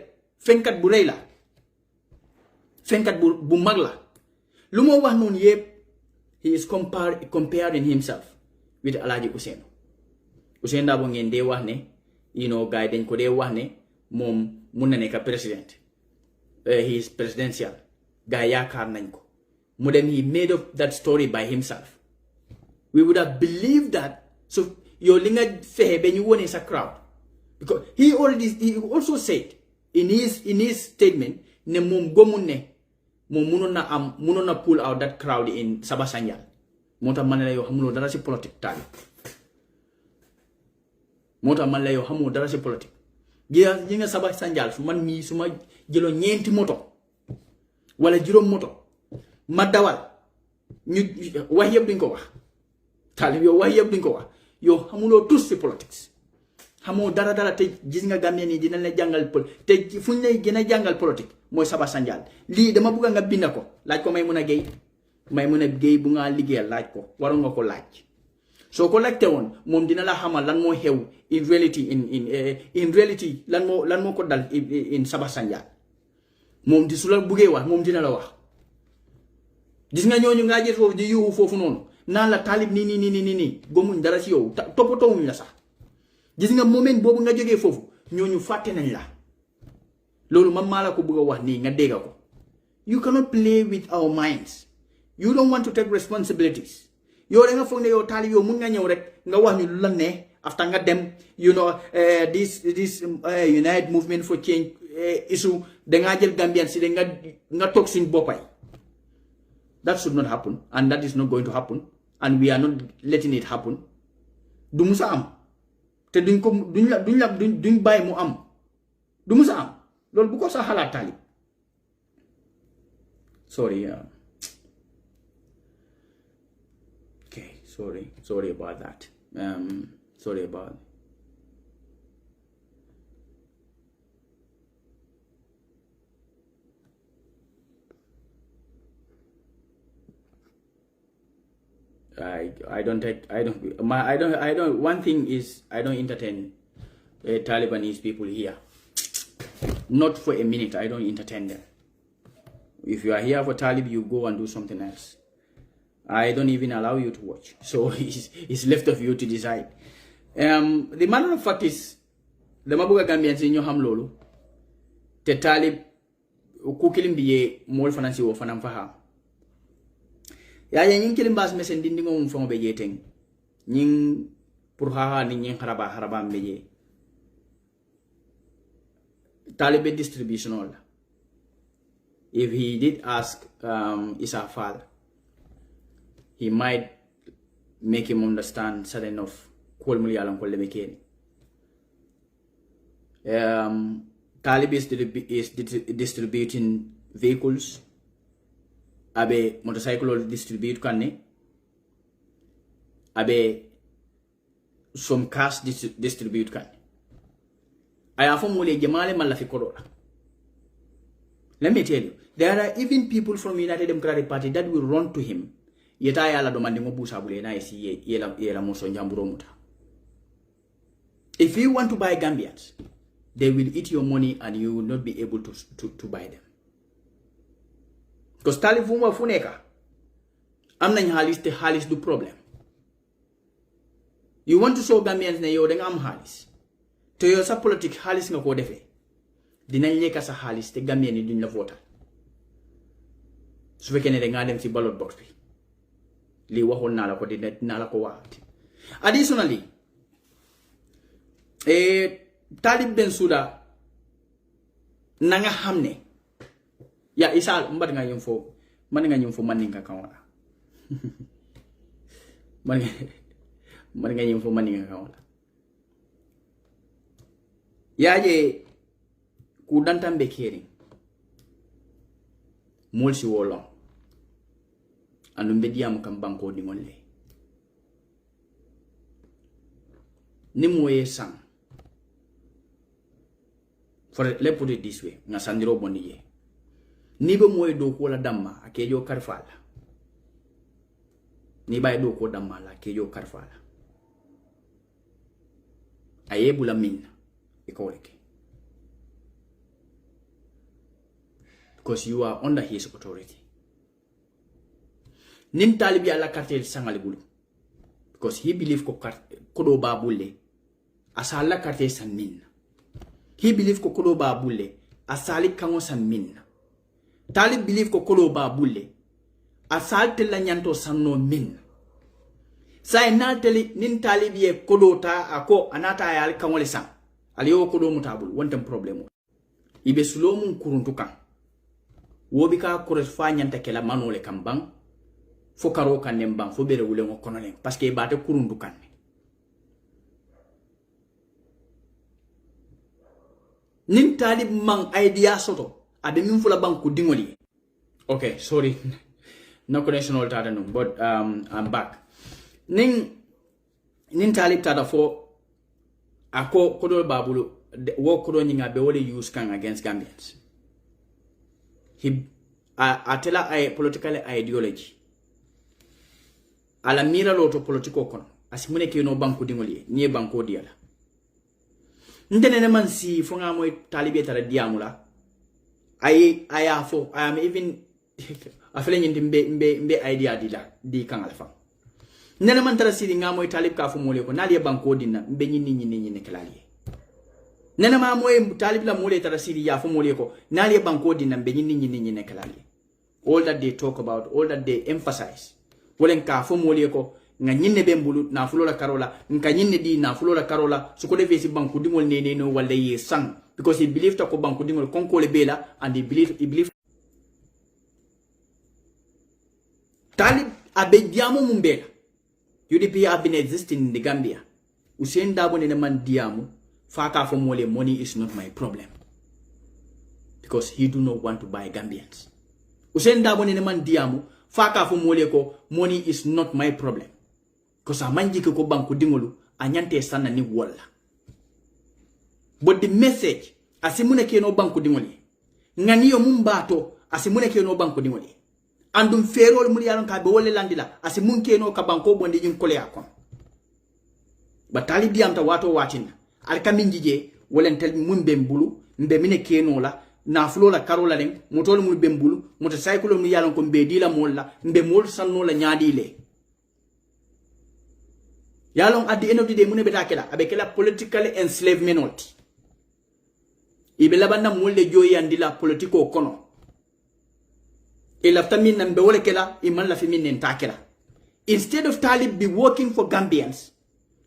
Speaker 1: fenkat bu reuy la fenkat bu mag la lu mo wax non yeb he is comparing himself with Alhaji Ousainou Darboe ngeen dé wax ne you know guy dañ ko dé wax ne mom mun na nek president he is presidential guy yaakar nañ ko mu dem he made up that story by himself we would have believed that so yo li nga fexé be ñu woné sa crowd because he also said in his statement ne mom gomun ne mom munon na pull out that crowd in Saba Sanjal motax man la yo xamulo dara ci politique tal motax man la yo xamulo dara ci politique gi nga Saba Sanjal su man mi suma jëlo ñenti moto wala juroom moto ma dawal ñu wax yeb duñ ko wax talib yo wax yeb duñ ko wax yo xamulo tous ci politics xamoo dara te gis nga Gambien ni dina la jangal te fuñ lay gëna jangal politique moy Saba Sanjal li dama bëgg nga bind ko laaj ko Maymuna Gueye bu nga liggéeyal laaj ko waru nga ko laaj so ko laajte won mom dina la xamal lan mo xew in reality lan mo ko dal in Saba Sanjal mom di su la bëggee wax mom dina la wax gis nga ñooñu nga jël fofu di yuuxu fofu non naan la talib ni gomuñ dara ci yow topatowuñ la sax gis nga moment bobu nga jógee fofu ñooñu fàtte nañ la lolu man mala ko bëgg wax ni nga dégg ko you cannot play with our minds you don't want to take responsibilities yow da nga foog ne yow talib yow mun nga ñëw rek nga wax ñu lu la ne after nga dem you know this United Movement for Change issue da nga jël Gambian si nga tok suñ bopay that should not happen and that is not going to happen and we are not letting it happen du musa am te duñ bay mu am du musa am lol bu ko sa xalaat talib sorry okay sorry about that sorry about one thing is I don't entertain Talibanese people here. Not for a minute. I don't entertain them. If you are here for Talib, you go and do something else. I don't even allow you to watch. So it's left of you to decide. The matter of fact is, the Mabuga Gambians in your ham lolo, the Talib, Kukilim be more fancy or fanamfaha. Ya yin kilim bas mesen dindingo mfong beye teng nying purhaha ni nying haraba mbeye Taliban distributional. If he did ask Issa Fall, he might make him understand certain of kol muli alam kol lebekeni. Talib is distributing vehicles. Abe motorcycle distribute kanne. Abe some cars distribute kanne. Aya fo mole jamale malafi korola. Let me tell you, there are even people from United Democratic Party that will run to him. Yeta ya la domande mo busa bule na isi yela moso njamburo muta. If you want to buy Gambians, they will eat your money and you will not be able to buy them. Because Talib Fuma Funeka, am nañ halis te halis du problem. You want to show Gambians ne yow da nga am halis. Te yow sa politique halis nga ko defé. Dinañ lekka sa halis te Gambien ni duñ la votal. Su fekkee ne da nga dem ci ballot box bi. Li waxon na la ko dina la ko waat. Additionally, Talib Bensouda na nga xamne ya Issa mbat nga ñum fo man nga ñum fo man nga kawala man nga ñum fo man nga kawala yaje ku dantan be kering mol si wolon andum be diam kam banko di ngolle ni moye sang let's put it this way nga sandiro boniye ni be moye do ko la damma akejo karfala ni bay do ko damma la akejo karfala ayebula min ikoleke because you are under his authority nim talibi ala kartel sangali bulu because he believe ko kodo ba bulle asala kartel san min he believe ko kodo ba bulle asali kango san min talib believe ko kodo ba bulle asal tella nyanto sanno min sai na tele nin talibi e kodo ta ako anata ayal kango le san aliyo kodo mutabul wonten problem ibe sulo mun kuruntu kan wobi ka kores fa nyanta kala manole kambang fo karo kan nembang fo bere wule ngo kono len parce que baate kurundu kan nin talib man idea soto abe min fula banku dingoli okay sorry no connection all tada no but I'm back nin talib tada fo ako kodo babulu wo kodo nyinga be wole use kan against Gambians he atela a political ideology ala mira loto politiko kono asimune ke no banko dingoli ni banko diala ndene man si fonga moy talibe tara diamula aya fo I am even afele nyindi mbe idea di kan alfa ndene man tara sidi nga moy talib ka fo mole ko nali banko dinna mbe nyinni kelali nene ma moy talib la mole tara sidi ya fo mole ko nali banko dinna mbe nyinni kelali all that they talk about all that they emphasize wolen ka fo mole ko nga nyinne be mbulu na fulola karola nka nyinne di na fulola karola su ko defé ci banku dingol ne no wala ye sang because he believed ko banku dingol konko le bela and he believe talib abe diamu mumbela UDP have been existing in the Gambia Usain Dabo ne man diamu faka fo mole money is not my problem because he do not want to buy Gambians Usain Dabo ne man diamu faka fo mole ko money is not my problem because a manji ko banku dingolu anyante sana ni wala but the message asimune ke no banku dingoli ngani yo mumbato asimune ke no banku dingoli andum ferol mun yalon ka be wolle landila asimun ke no ka banko bondi jin kole akon batali diamta wato watina al kaminjije wolen tel mun bembulu mbe mine ke no la na fulola karola len motol mun bembulu motorcycle mun yalon ko be dila molla mbe mol sanno la nyaadi le yalon at the end of the day mune beta kela abe kela political enslavement ibe labanna mulle joyi andila politiko kono e lafta min nambe wole kela iman la fi min nen takela instead of Talib be working for Gambians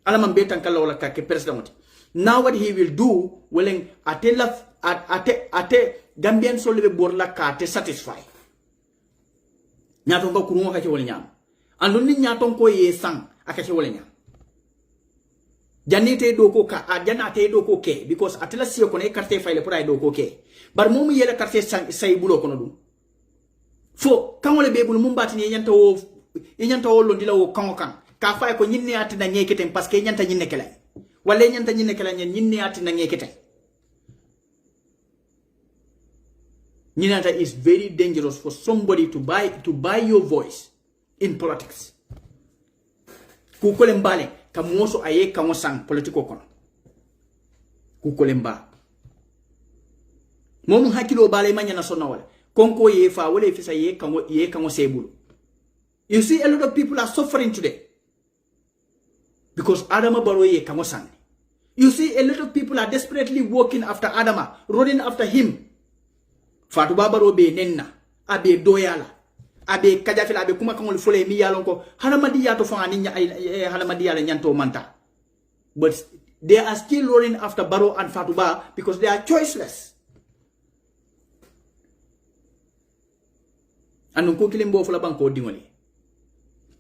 Speaker 1: ala man betan kala wala ka ke president now what he will do welen ate Gambian so lebe borla ka te satisfy nyaton ko kurungo ka ci wala nyam andon ni nyaton ko ye sang aka ci wala nyam janite do ko ka janate do ko ke because atela siyo ko ne carte file pour ay do ko ke bar momu yele carte say bulo ko no dum fo kan wala be bul mum batini nyanta wo londila wo kan ka fay ko nyinne atina nyeketen parce que nyanta nyinne kala wala nyanta nyinne kala nyinne atina nyeketen nyinata is very dangerous for somebody to buy your voice in politics ku ko lembale ka moso aye ka sang politiko kono ku ko lemba mom hakilo bale manya na sonna wala konko ye fa wala fisa ye kan sebulu you see a lot of people are suffering today because Adama Barrow ye kan sang you see a lot of people are desperately working after Adama running after him Fatou Babaro be nenna abe doyala abe kajafila abe kuma kan fole mi yalon ko halamadi yato fa ni halamadi yala nyanto manta but they are still running after Barrow and Fatou Ba because they are choiceless anu ko kilimbo fula banko dingoli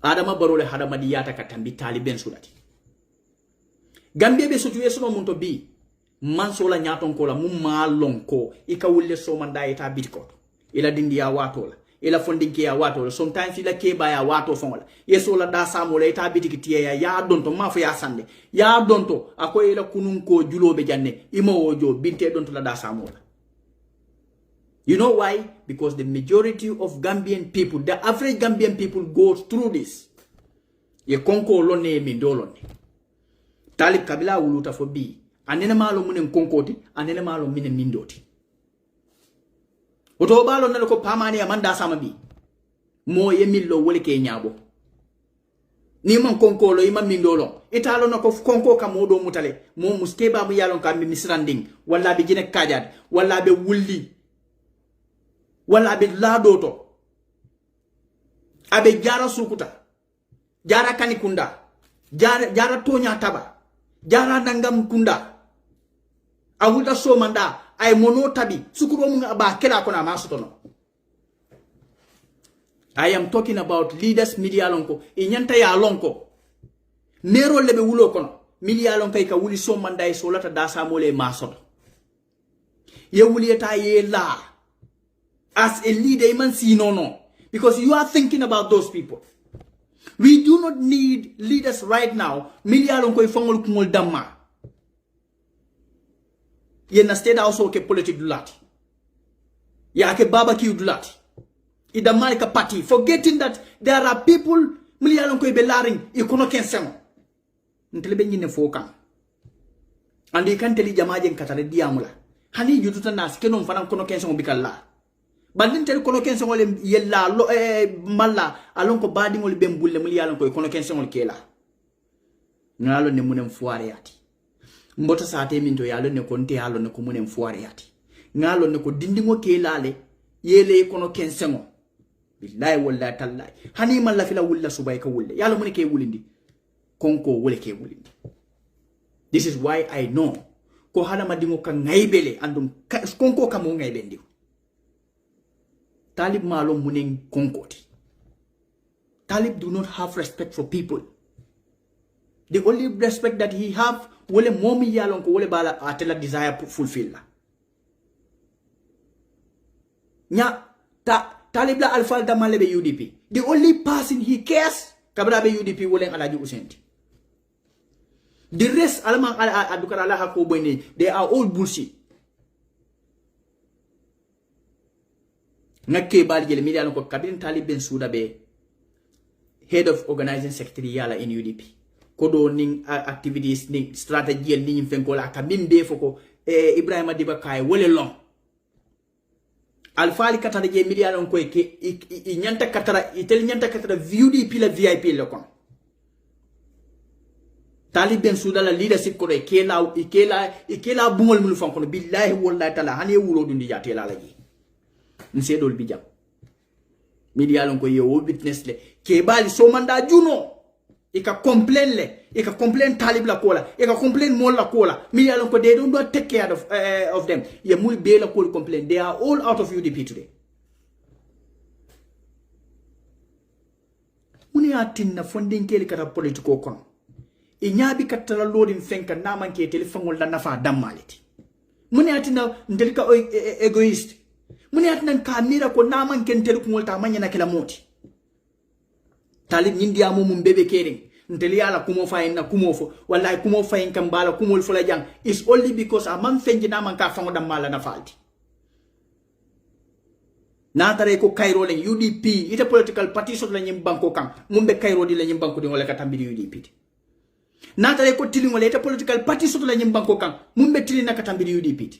Speaker 1: Adama Barrow le halamadi yata katambi taliben sulati Gambia be situation mun to bi manso la nyaton ko la mum ma lonko ika wulle so manda ita bitko ila dindi ya wato la ila fondinki ya wato la sometimes ila keba ya wato fongola yeso la da samo la ita bitiki tiya ya donto ma fa ya sande ya donto akoy ila kunun ko julobe janne ima wojo binte donto la da samo la. You know why? Because the majority of Gambian people, the average Gambian people goes through this. Ye konko lone mindolone. Talib Kabila wuluta fo bi. Anene malo munen konkoti, anene malo minen mindoti. Oto balo nalo ko pamani amanda sama bi. Mo ye millo wole ke nyabo. Ni man konko lo ima mindolo. Italo na ko konko ka modo mutale. Mo muskeba mu yalon ka mi misranding. Walla be jine kajad. Walla be wulli. Wala abe ladoto abe jara sukuta jara kanikunda jara tonya taba jara nangam kunda awuta so manda ay mono tabi sukuro mu ba kela kona masutono. I am talking about leaders media lonko inyanta ya lonko nero lebe wulo kono media lonko ka wuli so manda e so lata dasa mole masoto ye wuli eta ye la. As a leader, you man see no. Because you are thinking about those people. We do not need leaders right now. Milia lonko ifangol kumol damma. Ye na state also ke politic dulati. Ya ke barbecue dulati. Ida malika party. Forgetting that there are people milia lonko ibelaring ikono kensemo. Ntelebe nyine foka. And you can't tell jamaje nkatale diamula. Hani jututa nas kenon fanan kono kensemo bikalla. Bandin tel kono kense ngol yella lo malla alon ko badi ngol bembulle mul yalon ko kono kense ngol kela ngalo ne munem fuare yati mbota saate min to yalon ne konte yalon ne ko munem fuare yati ngalo ne ko dindingo kelale yele kono kense ngol billahi wallahi tallahi hani malla fila wulla subay ka wulle yalo mun ke wulindi konko wole ke wulindi. This is why I know ko hala madingo ka ngaybele andum konko kamo ngaybendi. Talib malo muning konkoti. Talib do not have respect for people. The only respect that he have wole momi yalon ko wole bala atela desire fulfill. Nya Talib la alfal da malebe UDP. The only person he cares kabra be UDP wole Alaji Usenti. The rest alama adukara la hako bwene, they are all bullshit. Nakke bal jele mi ko kabin Talib Bensouda be head of organizing secretary yala in UDP kodo ning activities ning strategy ning fenkola kabin be foko Ibrahima Diba Kay wole long alfali katara je mi ko ke nyanta katara itel nyanta katara UDP la VIP le kon Talib Bensouda la leadership ko ikela bungol mul fankono billahi wallahi taala hani wulo dundi jate la laji nsedol bijam media lon ko ye wo witness le ke bali so manda juno e ka complain Talib la kola e ka complain mol la kola media lon ko they don't take care of them ye mul be la ko complain they are all out of UDP today. Muni atinna funding kele kata politiko kono e nyaabi katala lodin fenka namanke telefongol la nafa dammaleti muni atinna ndelika egoist muni atnan kamera ko naman kentel ko molta manya na kala moti Talib nyindi amu mum bebe kering nteli ala kumo fayin na kumo fo wallahi kumo fayin kam bala kumol fo la jang is only because a man fenji naman ka fango dam mala na falti na tare ko Cairo len UDP ita political party so la nyim banko kam mumbe Cairo di la nyim banko di wala katambiri UDP na tare ko tili wala ita political party so la nyim banko kam mumbe tili na katambiri UDP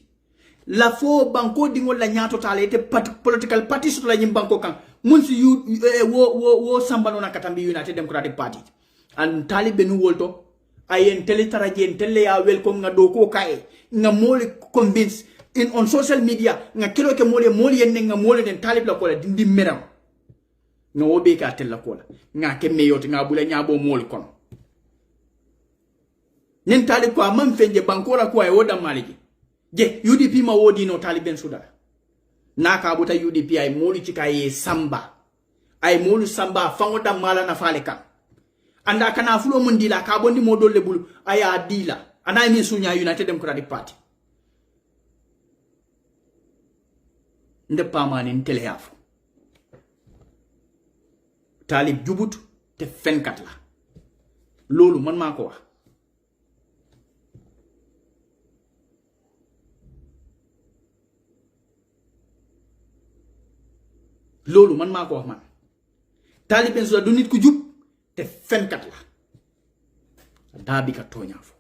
Speaker 1: la fo banko dingol la nyato tale te political party so la nyim banko kan munsi wo sambano na katambi United Democratic Party and Talib benu wolto ayen tele tarajen tele ya welcome nga do ko kae nga moli convince in on social media nga kilo ke moli yen nga moli den Talib la kola dindi meram nga wobe ka tel la kola nga ke meyoti nga bula nyabo moli kon nen Talib ko amam fenje banko la ko ay woda maliki je UDP ma wodi no Talib Bensouda naka buta UDP ay molu ci kay samba ay molu samba fango dam mala na fale kan anda kana fulo mun dila ka bondi mo dolle bulu aya dila ana mi sunya United Democratic Party nde pamani ntele yafo Talib jubut te fenkat la lolu man mako wax lolu man mako wax man Talib Bensouda du nit ku jub te fenkat la dabi ka tonya fo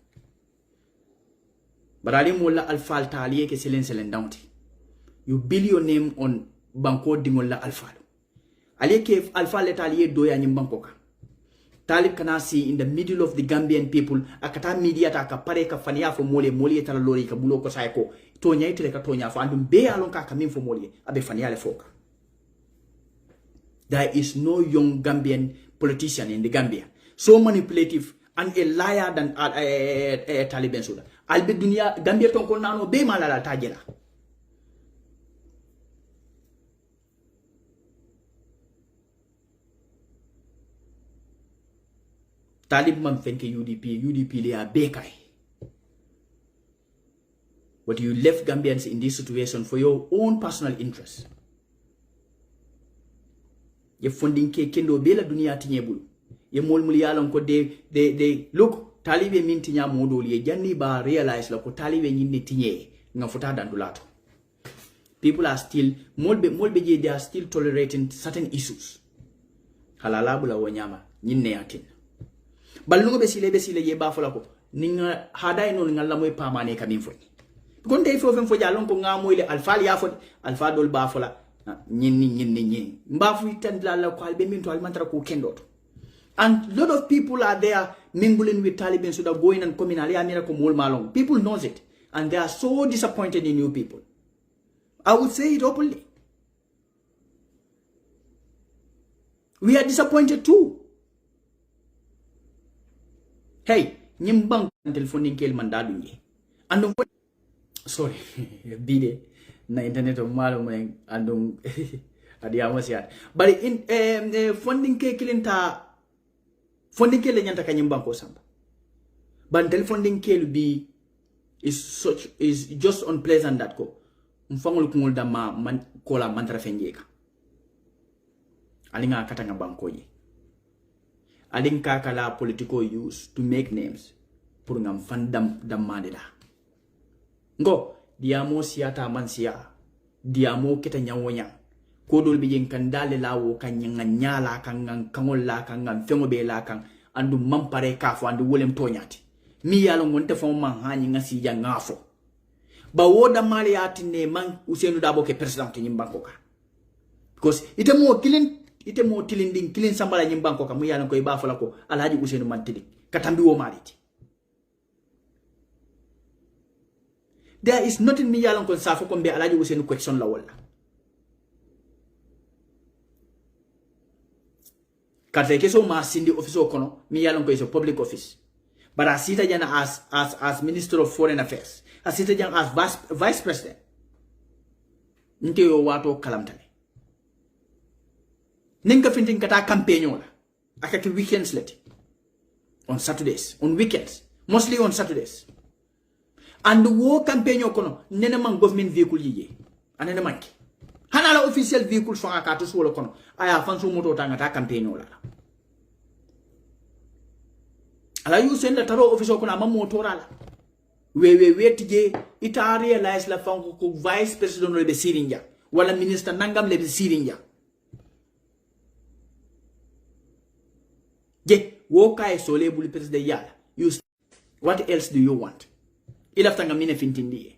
Speaker 1: barali mo la alfal taliye ke selen downti you build your name on banko dingol la alfal ali ke alfal taliye doya nyim banko ka Talib kana see in the middle of the Gambian people akata media ta ka pare ka fania fo mole tala lori ka bulo ko say ko tonya itele ka tonya fo andum be alon ka kamin fo mole abe fania le foka. There is no young Gambian politician in the Gambia so manipulative and a liar than Talib Bensouda. Albe dunia Gambia ton ko nano be malala tajela. Talib man fenke UDP le a bekai. But you left Gambians in this situation for your own personal interest. Ye funding ke kendo bela dunia tinyebulu. Ye molmuli yalon ko de look Talibe minti nya modoli ye janni ba realize la ko Talibe nyinne tinye nga futa dandulato. People are still molbe je they are still tolerating certain issues. Halala bula wonyama nyinne yatin. Balungo besile ye ba fola ko ninga hada ino ngalla moy pamane kamin fo. Gon dey fo fo jalon ko ngamo ile alfal ya fo alfa dol ba fola nyinni mbafu tandla la ko albe min to almantra ko kendoto. And a lot of people are there mingling with Talib Bensouda going and coming ali ko mol malong. People knows it and they are so disappointed in you people. I would say it openly. We are disappointed too. Hey, nyimbang telephone kel mandadu nyi. Andong sorry, bide na internet o malo mo andong adiamo siat. But in funding ke kilinta funding ke le nyanta ka nyimbang ko samba. But funding ke be is just unpleasant that ko. Mfangul kungul da man kola mantra fenjeka. Alinga katanga bankoji. Alinka kala political use to make names pour ngam fandam damande da. Ngo diamo siata mansia diamo kita nyawonya kodol bi jen kan dale lawo kan nyala kan ngan kangol la kan ngan fengo be la kan andu mampare kafo andu wolem tonyati mi yalo ngonte fo man hani ngasi ja ngafo ba woda mali atine man Ousainou Darboe ke president nyimbanko ka because ite mo tilinding kilin sambala nyimbanko ka mu yalo ko ba fola ko alhaji Ousainou man tidi katambi wo maliti. There is nothing me yalon kon safo kon be alhaji Ousainou question la wala. Karte keso ma sindi office kono mi yalon ko is a public office. But asita jana as Minister of Foreign Affairs. Asita jana as Vice President. Nte yo wato kalamtane. Ninka fintin kata campaign la. Akaki weekends let. On Saturdays, on weekends, mostly on Saturdays. And the war campaign kono nene man government vehicle yije anene manki hanala official vehicle so akatu so lo kono aya fanso moto tanga ta campaign la ala you send the taro office kono ama moto la we tije ita realize la fanko ko vice president le be sirinja wala minister nangam le be sirinja je wo kay so le buli president yala you what else do you want? Ilafta ngamine fintindi.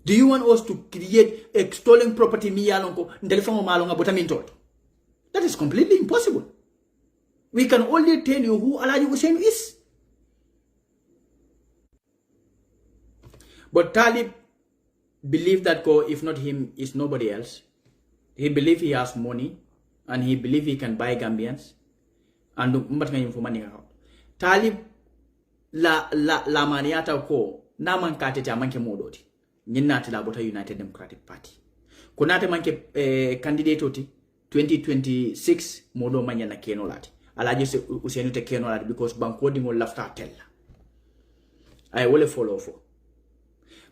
Speaker 1: Do you want us to create a stolen property mi yalonko ndelefamo malonga botaminto? That is completely impossible. We can only tell you who Alhaji Ousainou is. But Talib believed that if not him, is nobody else. He believed he has money and he believed he can buy Gambians. And Talib la maniata ko na man katete amanke modoti nyinati la bota United Democratic Party kunate manke candidate oti 2026 modo manya na keno lati Alhaji Ousainou te keno lati because banko dingol lafta tella I will follow for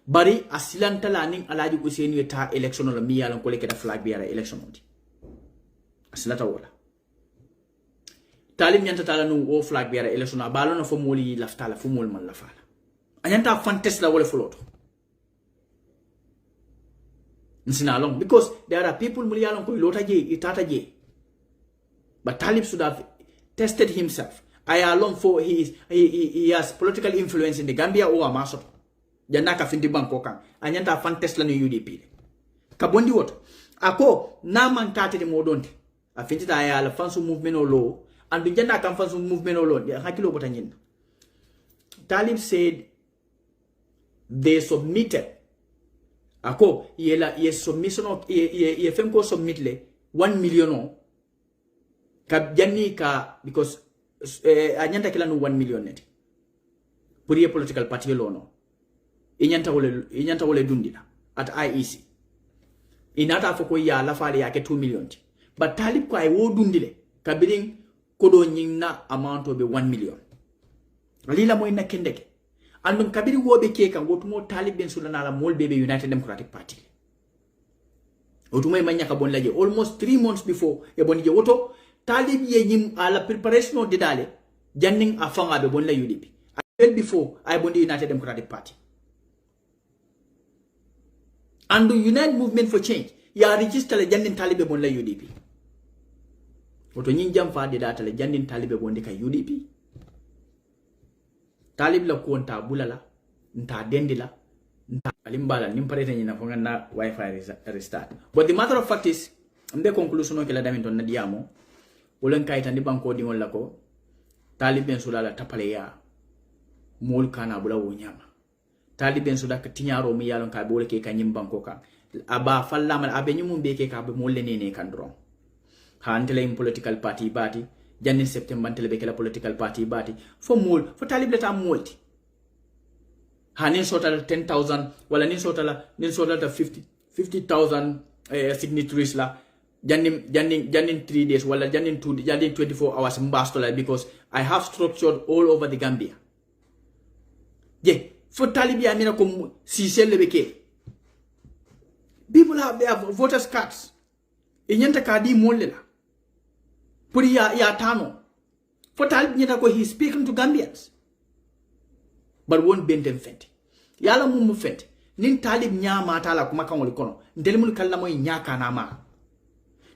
Speaker 1: bari asilanta la ning alaji Useni eta election la mi yalon ko le keta flag biara election on asilata wala Talib nyanta tala no o flag biara election abalo no fo moli laftala fo mol man lafala anyanta fantes la wala foloto nsina long because there are people muli yalon ko lota je itata je but Talib should have tested himself I alone for he has political influence in the Gambia or Amaso janaka findi banko kan anyanta fantes la no UDP kabondi woto ako na man tati de modonte afinti ta ya la fansu movement o law and janda kan fansu movement o law hakilo bota nyin Talib said they submitted ako ye submission of ye femko submit le 1 million ka janni ka because anyanta kila no 1 million net pour ye political party lo no inyanta wole dundila at IEC inata foko ya la fale yake 2 million but Talib ko ay wo dundile kabirin kodo nyinna amount of 1 million lila moy na kendeke andum kabiri wobe ke kan wotumo Talib ben sulana la mol bebe United Democratic Party wotumo e manya ka bon laje almost 3 months before e bon je woto Talib ye nyim ala preparation de dale janning afanga be bon la UDP well before I bon the United Democratic Party and the United Movement for Change ya register le janning Talib be bon la UDP woto nyin jam fa de data le janning Talib be bon de ka UDP Talib la ko nta bulala nta dendila nta alimbala nimparete nyina fonga na wifi restart but the matter of fact is mbe conclusion o kala damin ton na diamo wolen kayta ndi banko di wala ko Talib ben sulala tapale ya mol kana bula wo nyama Talib ben sulaka tinyaro mi yalon ka be wole ke kanyim banko ka aba fallamal abe nyum be ke ka be mol lenene kan dron hantele political party bati jannin september tele be kala political party bati fo mol fo Talib leta molti hanin sotala 10,000 wala nin sotala 50,000 signatories la jannin 3 days wala jannin 24 hours mbastola because I have structured all over the Gambia for Talib ya mina ko si lebeke people have their voters cards inyanta kadi molela pour ya tano for Talib nyata ko he speaking to Gambians but won't bend them fenti yala mum fenti nin Talib nyama tala kuma kan wol kono ndelimul kala moy nyaka na ma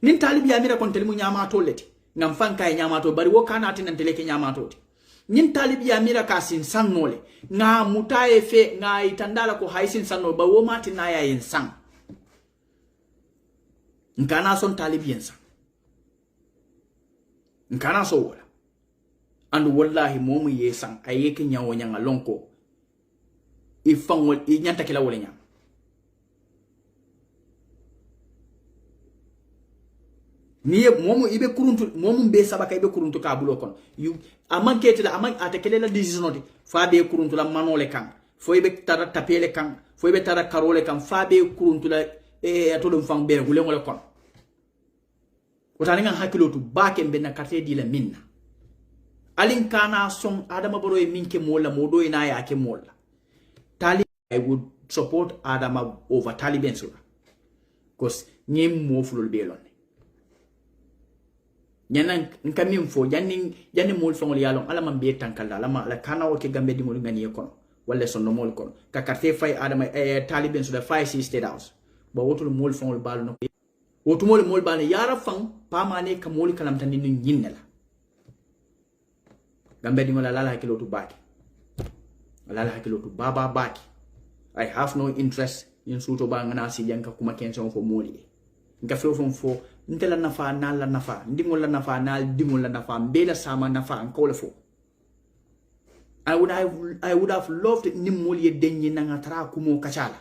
Speaker 1: nin Talib ya mira kon telimu nyama to leti ngam fanka nyama to bari wo kana tin nteleke nyama to nin Talib ya mira ka sin sannole nga mutaye fe nga itandala ko haisin sanno ba wo mati na ya insan nkana son Talib yensa nkana so wala and wallahi momu yesan ayeke nyawo nyanga lonko ifangol inyanta kila wole nyama niye momu ibe kuruntu momu be sabaka ibe kuruntu ka bulo kon yu amankete la aman atakele la decision odi fa be kuruntu la manole kan fo ibe tara tapele kan fo ibe tara karole kan fa be kuruntu la atolum fang be gule ngole kon wotani nga hakilotu bake mbe na karte di la minna alin kana son Adama Barrow e minke mola modo ina ya ke mola Talib I would support Adama over Talib Bensouda because nyem mo fulul be lon nyanan nkamim fo janni mol fongol yalon ala man be tankala ala kana o ke gambe di mol ngani kono wala son no mol kono ka carte fay Adama Talib Bensouda fay si state house ba wotul mol fongol balu no wotu mol bana yara fang pa mane ka mol kalam tan ni nyinnela gambe di mala lala hakilotu baki lala hakilotu baba baki I have no interest in suto ba ngana si janka kuma kenso fo moli nka fo ntela nafa nal la nafa ndingol la nafa nal dingol la nafa mbela sama nafa nko le fo I would have loved nimoli denyi nanga tra kumo kachala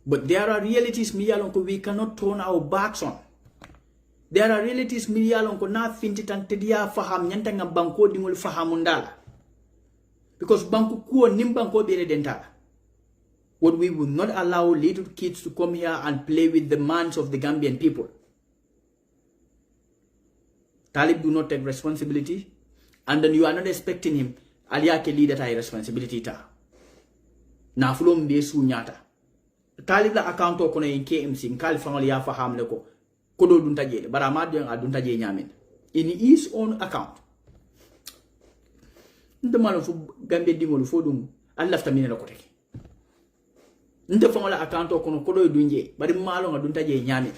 Speaker 1: but there are realities mi yalon ko we cannot turn our backs on. There are realities mi yalon ko na finti tan tedia faham nyanta nga banko dingol fahamundala because banko kuo nim banko bere dentala. What we will not allow little kids to come here and play with the minds of the Gambian people. Talib do not take responsibility, and then you are not expecting him. Aliyake leader ta responsibility ta. na fulo mbe su nyata talib la account ko no en KMC nkal fangol ya faham le ko do dun tajele bara ma dun taje nyamen in his own account ndamalo fu gambe dingol fo dum Allah tamina la ko teke nde fangola account ko no do dunje bari malo nga dun taje nyamen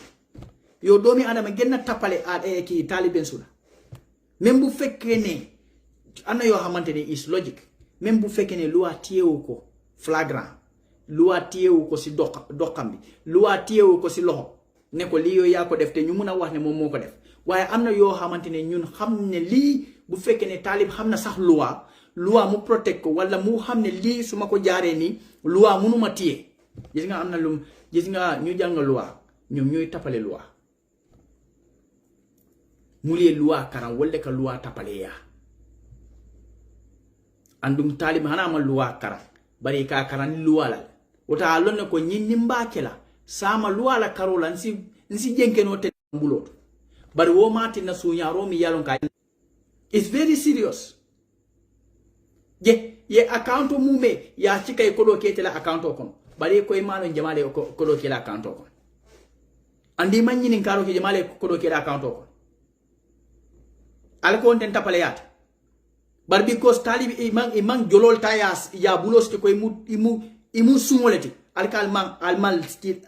Speaker 1: yo domi adama genna tapale ki taliben sula même bu fekkee ne ana yoo xamante ne is logique même bu fekkee ne loi tiyewu ko flagrant loi tiyewu ko si doxam bi loi tiyewu ko si loxo ne ko lii yoo yaa ko def te ñu mun a wax ne moom moo ko def waaye am na yoo xamante ne ñun xam ne lii bu fekkee ne taalib xam na sax loi mu protect ko wala mu xam ne lii su ma ko jaaree nii loi munuma tiye gis nga am na lu gis nga ñu jàng loi ñoom ñooy tapale loi mulie loi karan wolle ka loi tapale ya andum talib hana ma loi karan bari ka karan loi la wota alon ko nyinni mbakela sama loi la karola nsi jenke no te buloto bari wo mati na sunyaro mi yalon ka it's very serious ye account mume ya chika e kodo ketela account kon bari ko e malo jamale kodo kela account kon andi manni karo ke jamale kodo kela account kon alko on ten tapaleyat bar because talib imang jolol tayas ya bulos ko imu sumoleti alkal man almal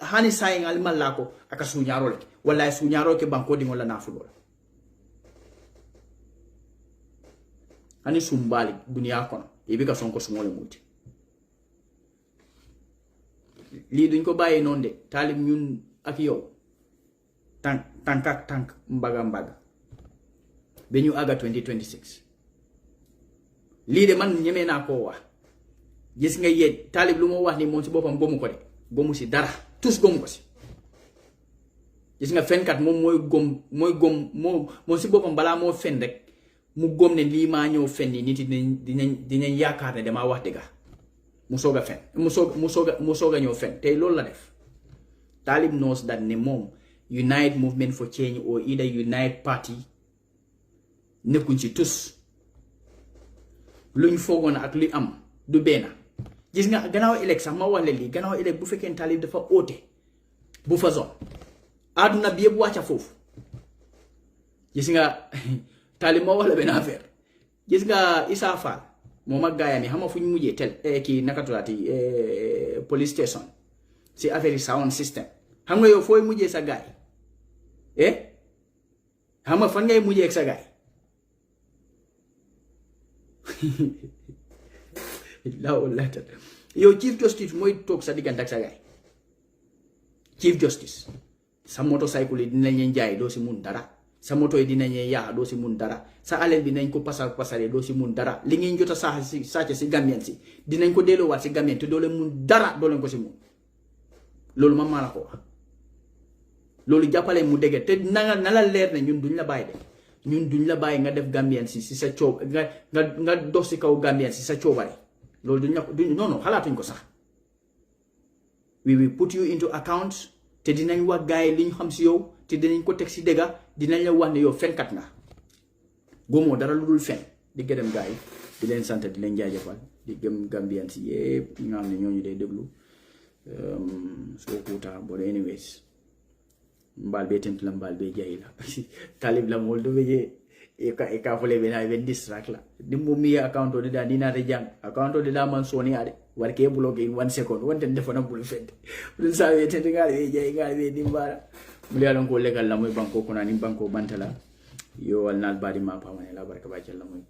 Speaker 1: hani saying almal lako aka sunyaro le wala sunyaro ke banko di ngola nafulo ani sumbali dunia kono ibika sonko sumole muti li duñ ko baye non de talib ñun ak yow tank mbaga benyu aga 2026 lii de man ñeme naa koo wax gis nga yéen taalib lu ma wax ni moom si boppam gomu ko de gomu si dara tous gomu ko si gis nga fenkat moom mooy gom moo si boppam balaa moo fen rek mu gom ne lii maa ñëw fen ni nit dinañ yaakaar ne damaa wax dëgga mu soog a fen mu soog a ñëw fen tey loolu la def taalib knows that ne moom Unite Movement for Change or either Unite Party nekkuñ ci tus luñ foogoon ak li am du benn gis nga gannaaw élect sax ma wax leen lii gannaaw élect bu fekkee taalib dafa oote bu fa zone àdduna bi yëpp wàcca foofu gis nga taalib moo wax la benn affaire gis nga Issa Faal moom ak gaayam yi xam nga fu ñu mujjee kii nakatulaati police station si affaire yi sound system xam nga yow fooy mujjee sa gaay xam nga fan ngay mujjee ak sa gaay yow chief justice mooy toog sa diggante ak sa gaay chief justice sa motocycle yi dinañ leen jaay doo si mun dara sa moto yi dinañ leen yaa doo si mun dara sa alal bi nañ ko pasare doo si mun dara li ngeen jot a sàcc si Gambien si dinañ ko delloowaat si Gambien te doo leen mun dara doo leen ko si mun loolu man maa la ko wax loolu jàppale mu dégg te na la leer ne ñun duñ la bàyyi de ñun duñ la bàyyi nga def Gambien si sa coob nga dox si kaw Gambien si sa coobare loolu duñ la ko non xalaatuñ ko sax we will put you into account te dinañ wax gars yi li ñu xam si yow te dinañ ko teg si dëgga dinañ la wax ne yow fenkat nga gomoo dara lu dul fen di gërëm gars yi di leen sant di leen jaajëfal di gëm Gambien si yépp ñi nga xam ne ñooñu day déglu soo kuuta but anyways mbal be tentula mbal be jahila talib la mol do be e ka fole be na ben distract la dimmo mi account o de da dina de jang account o de da man soni ade warke block in 1 second wonte defona bul fedde dun sa be tente gal be jay gal be dimbara muli alon ko legal la moy banko ko nani banko bantala yo wal nal badi ma pamane la barka ba ci la moy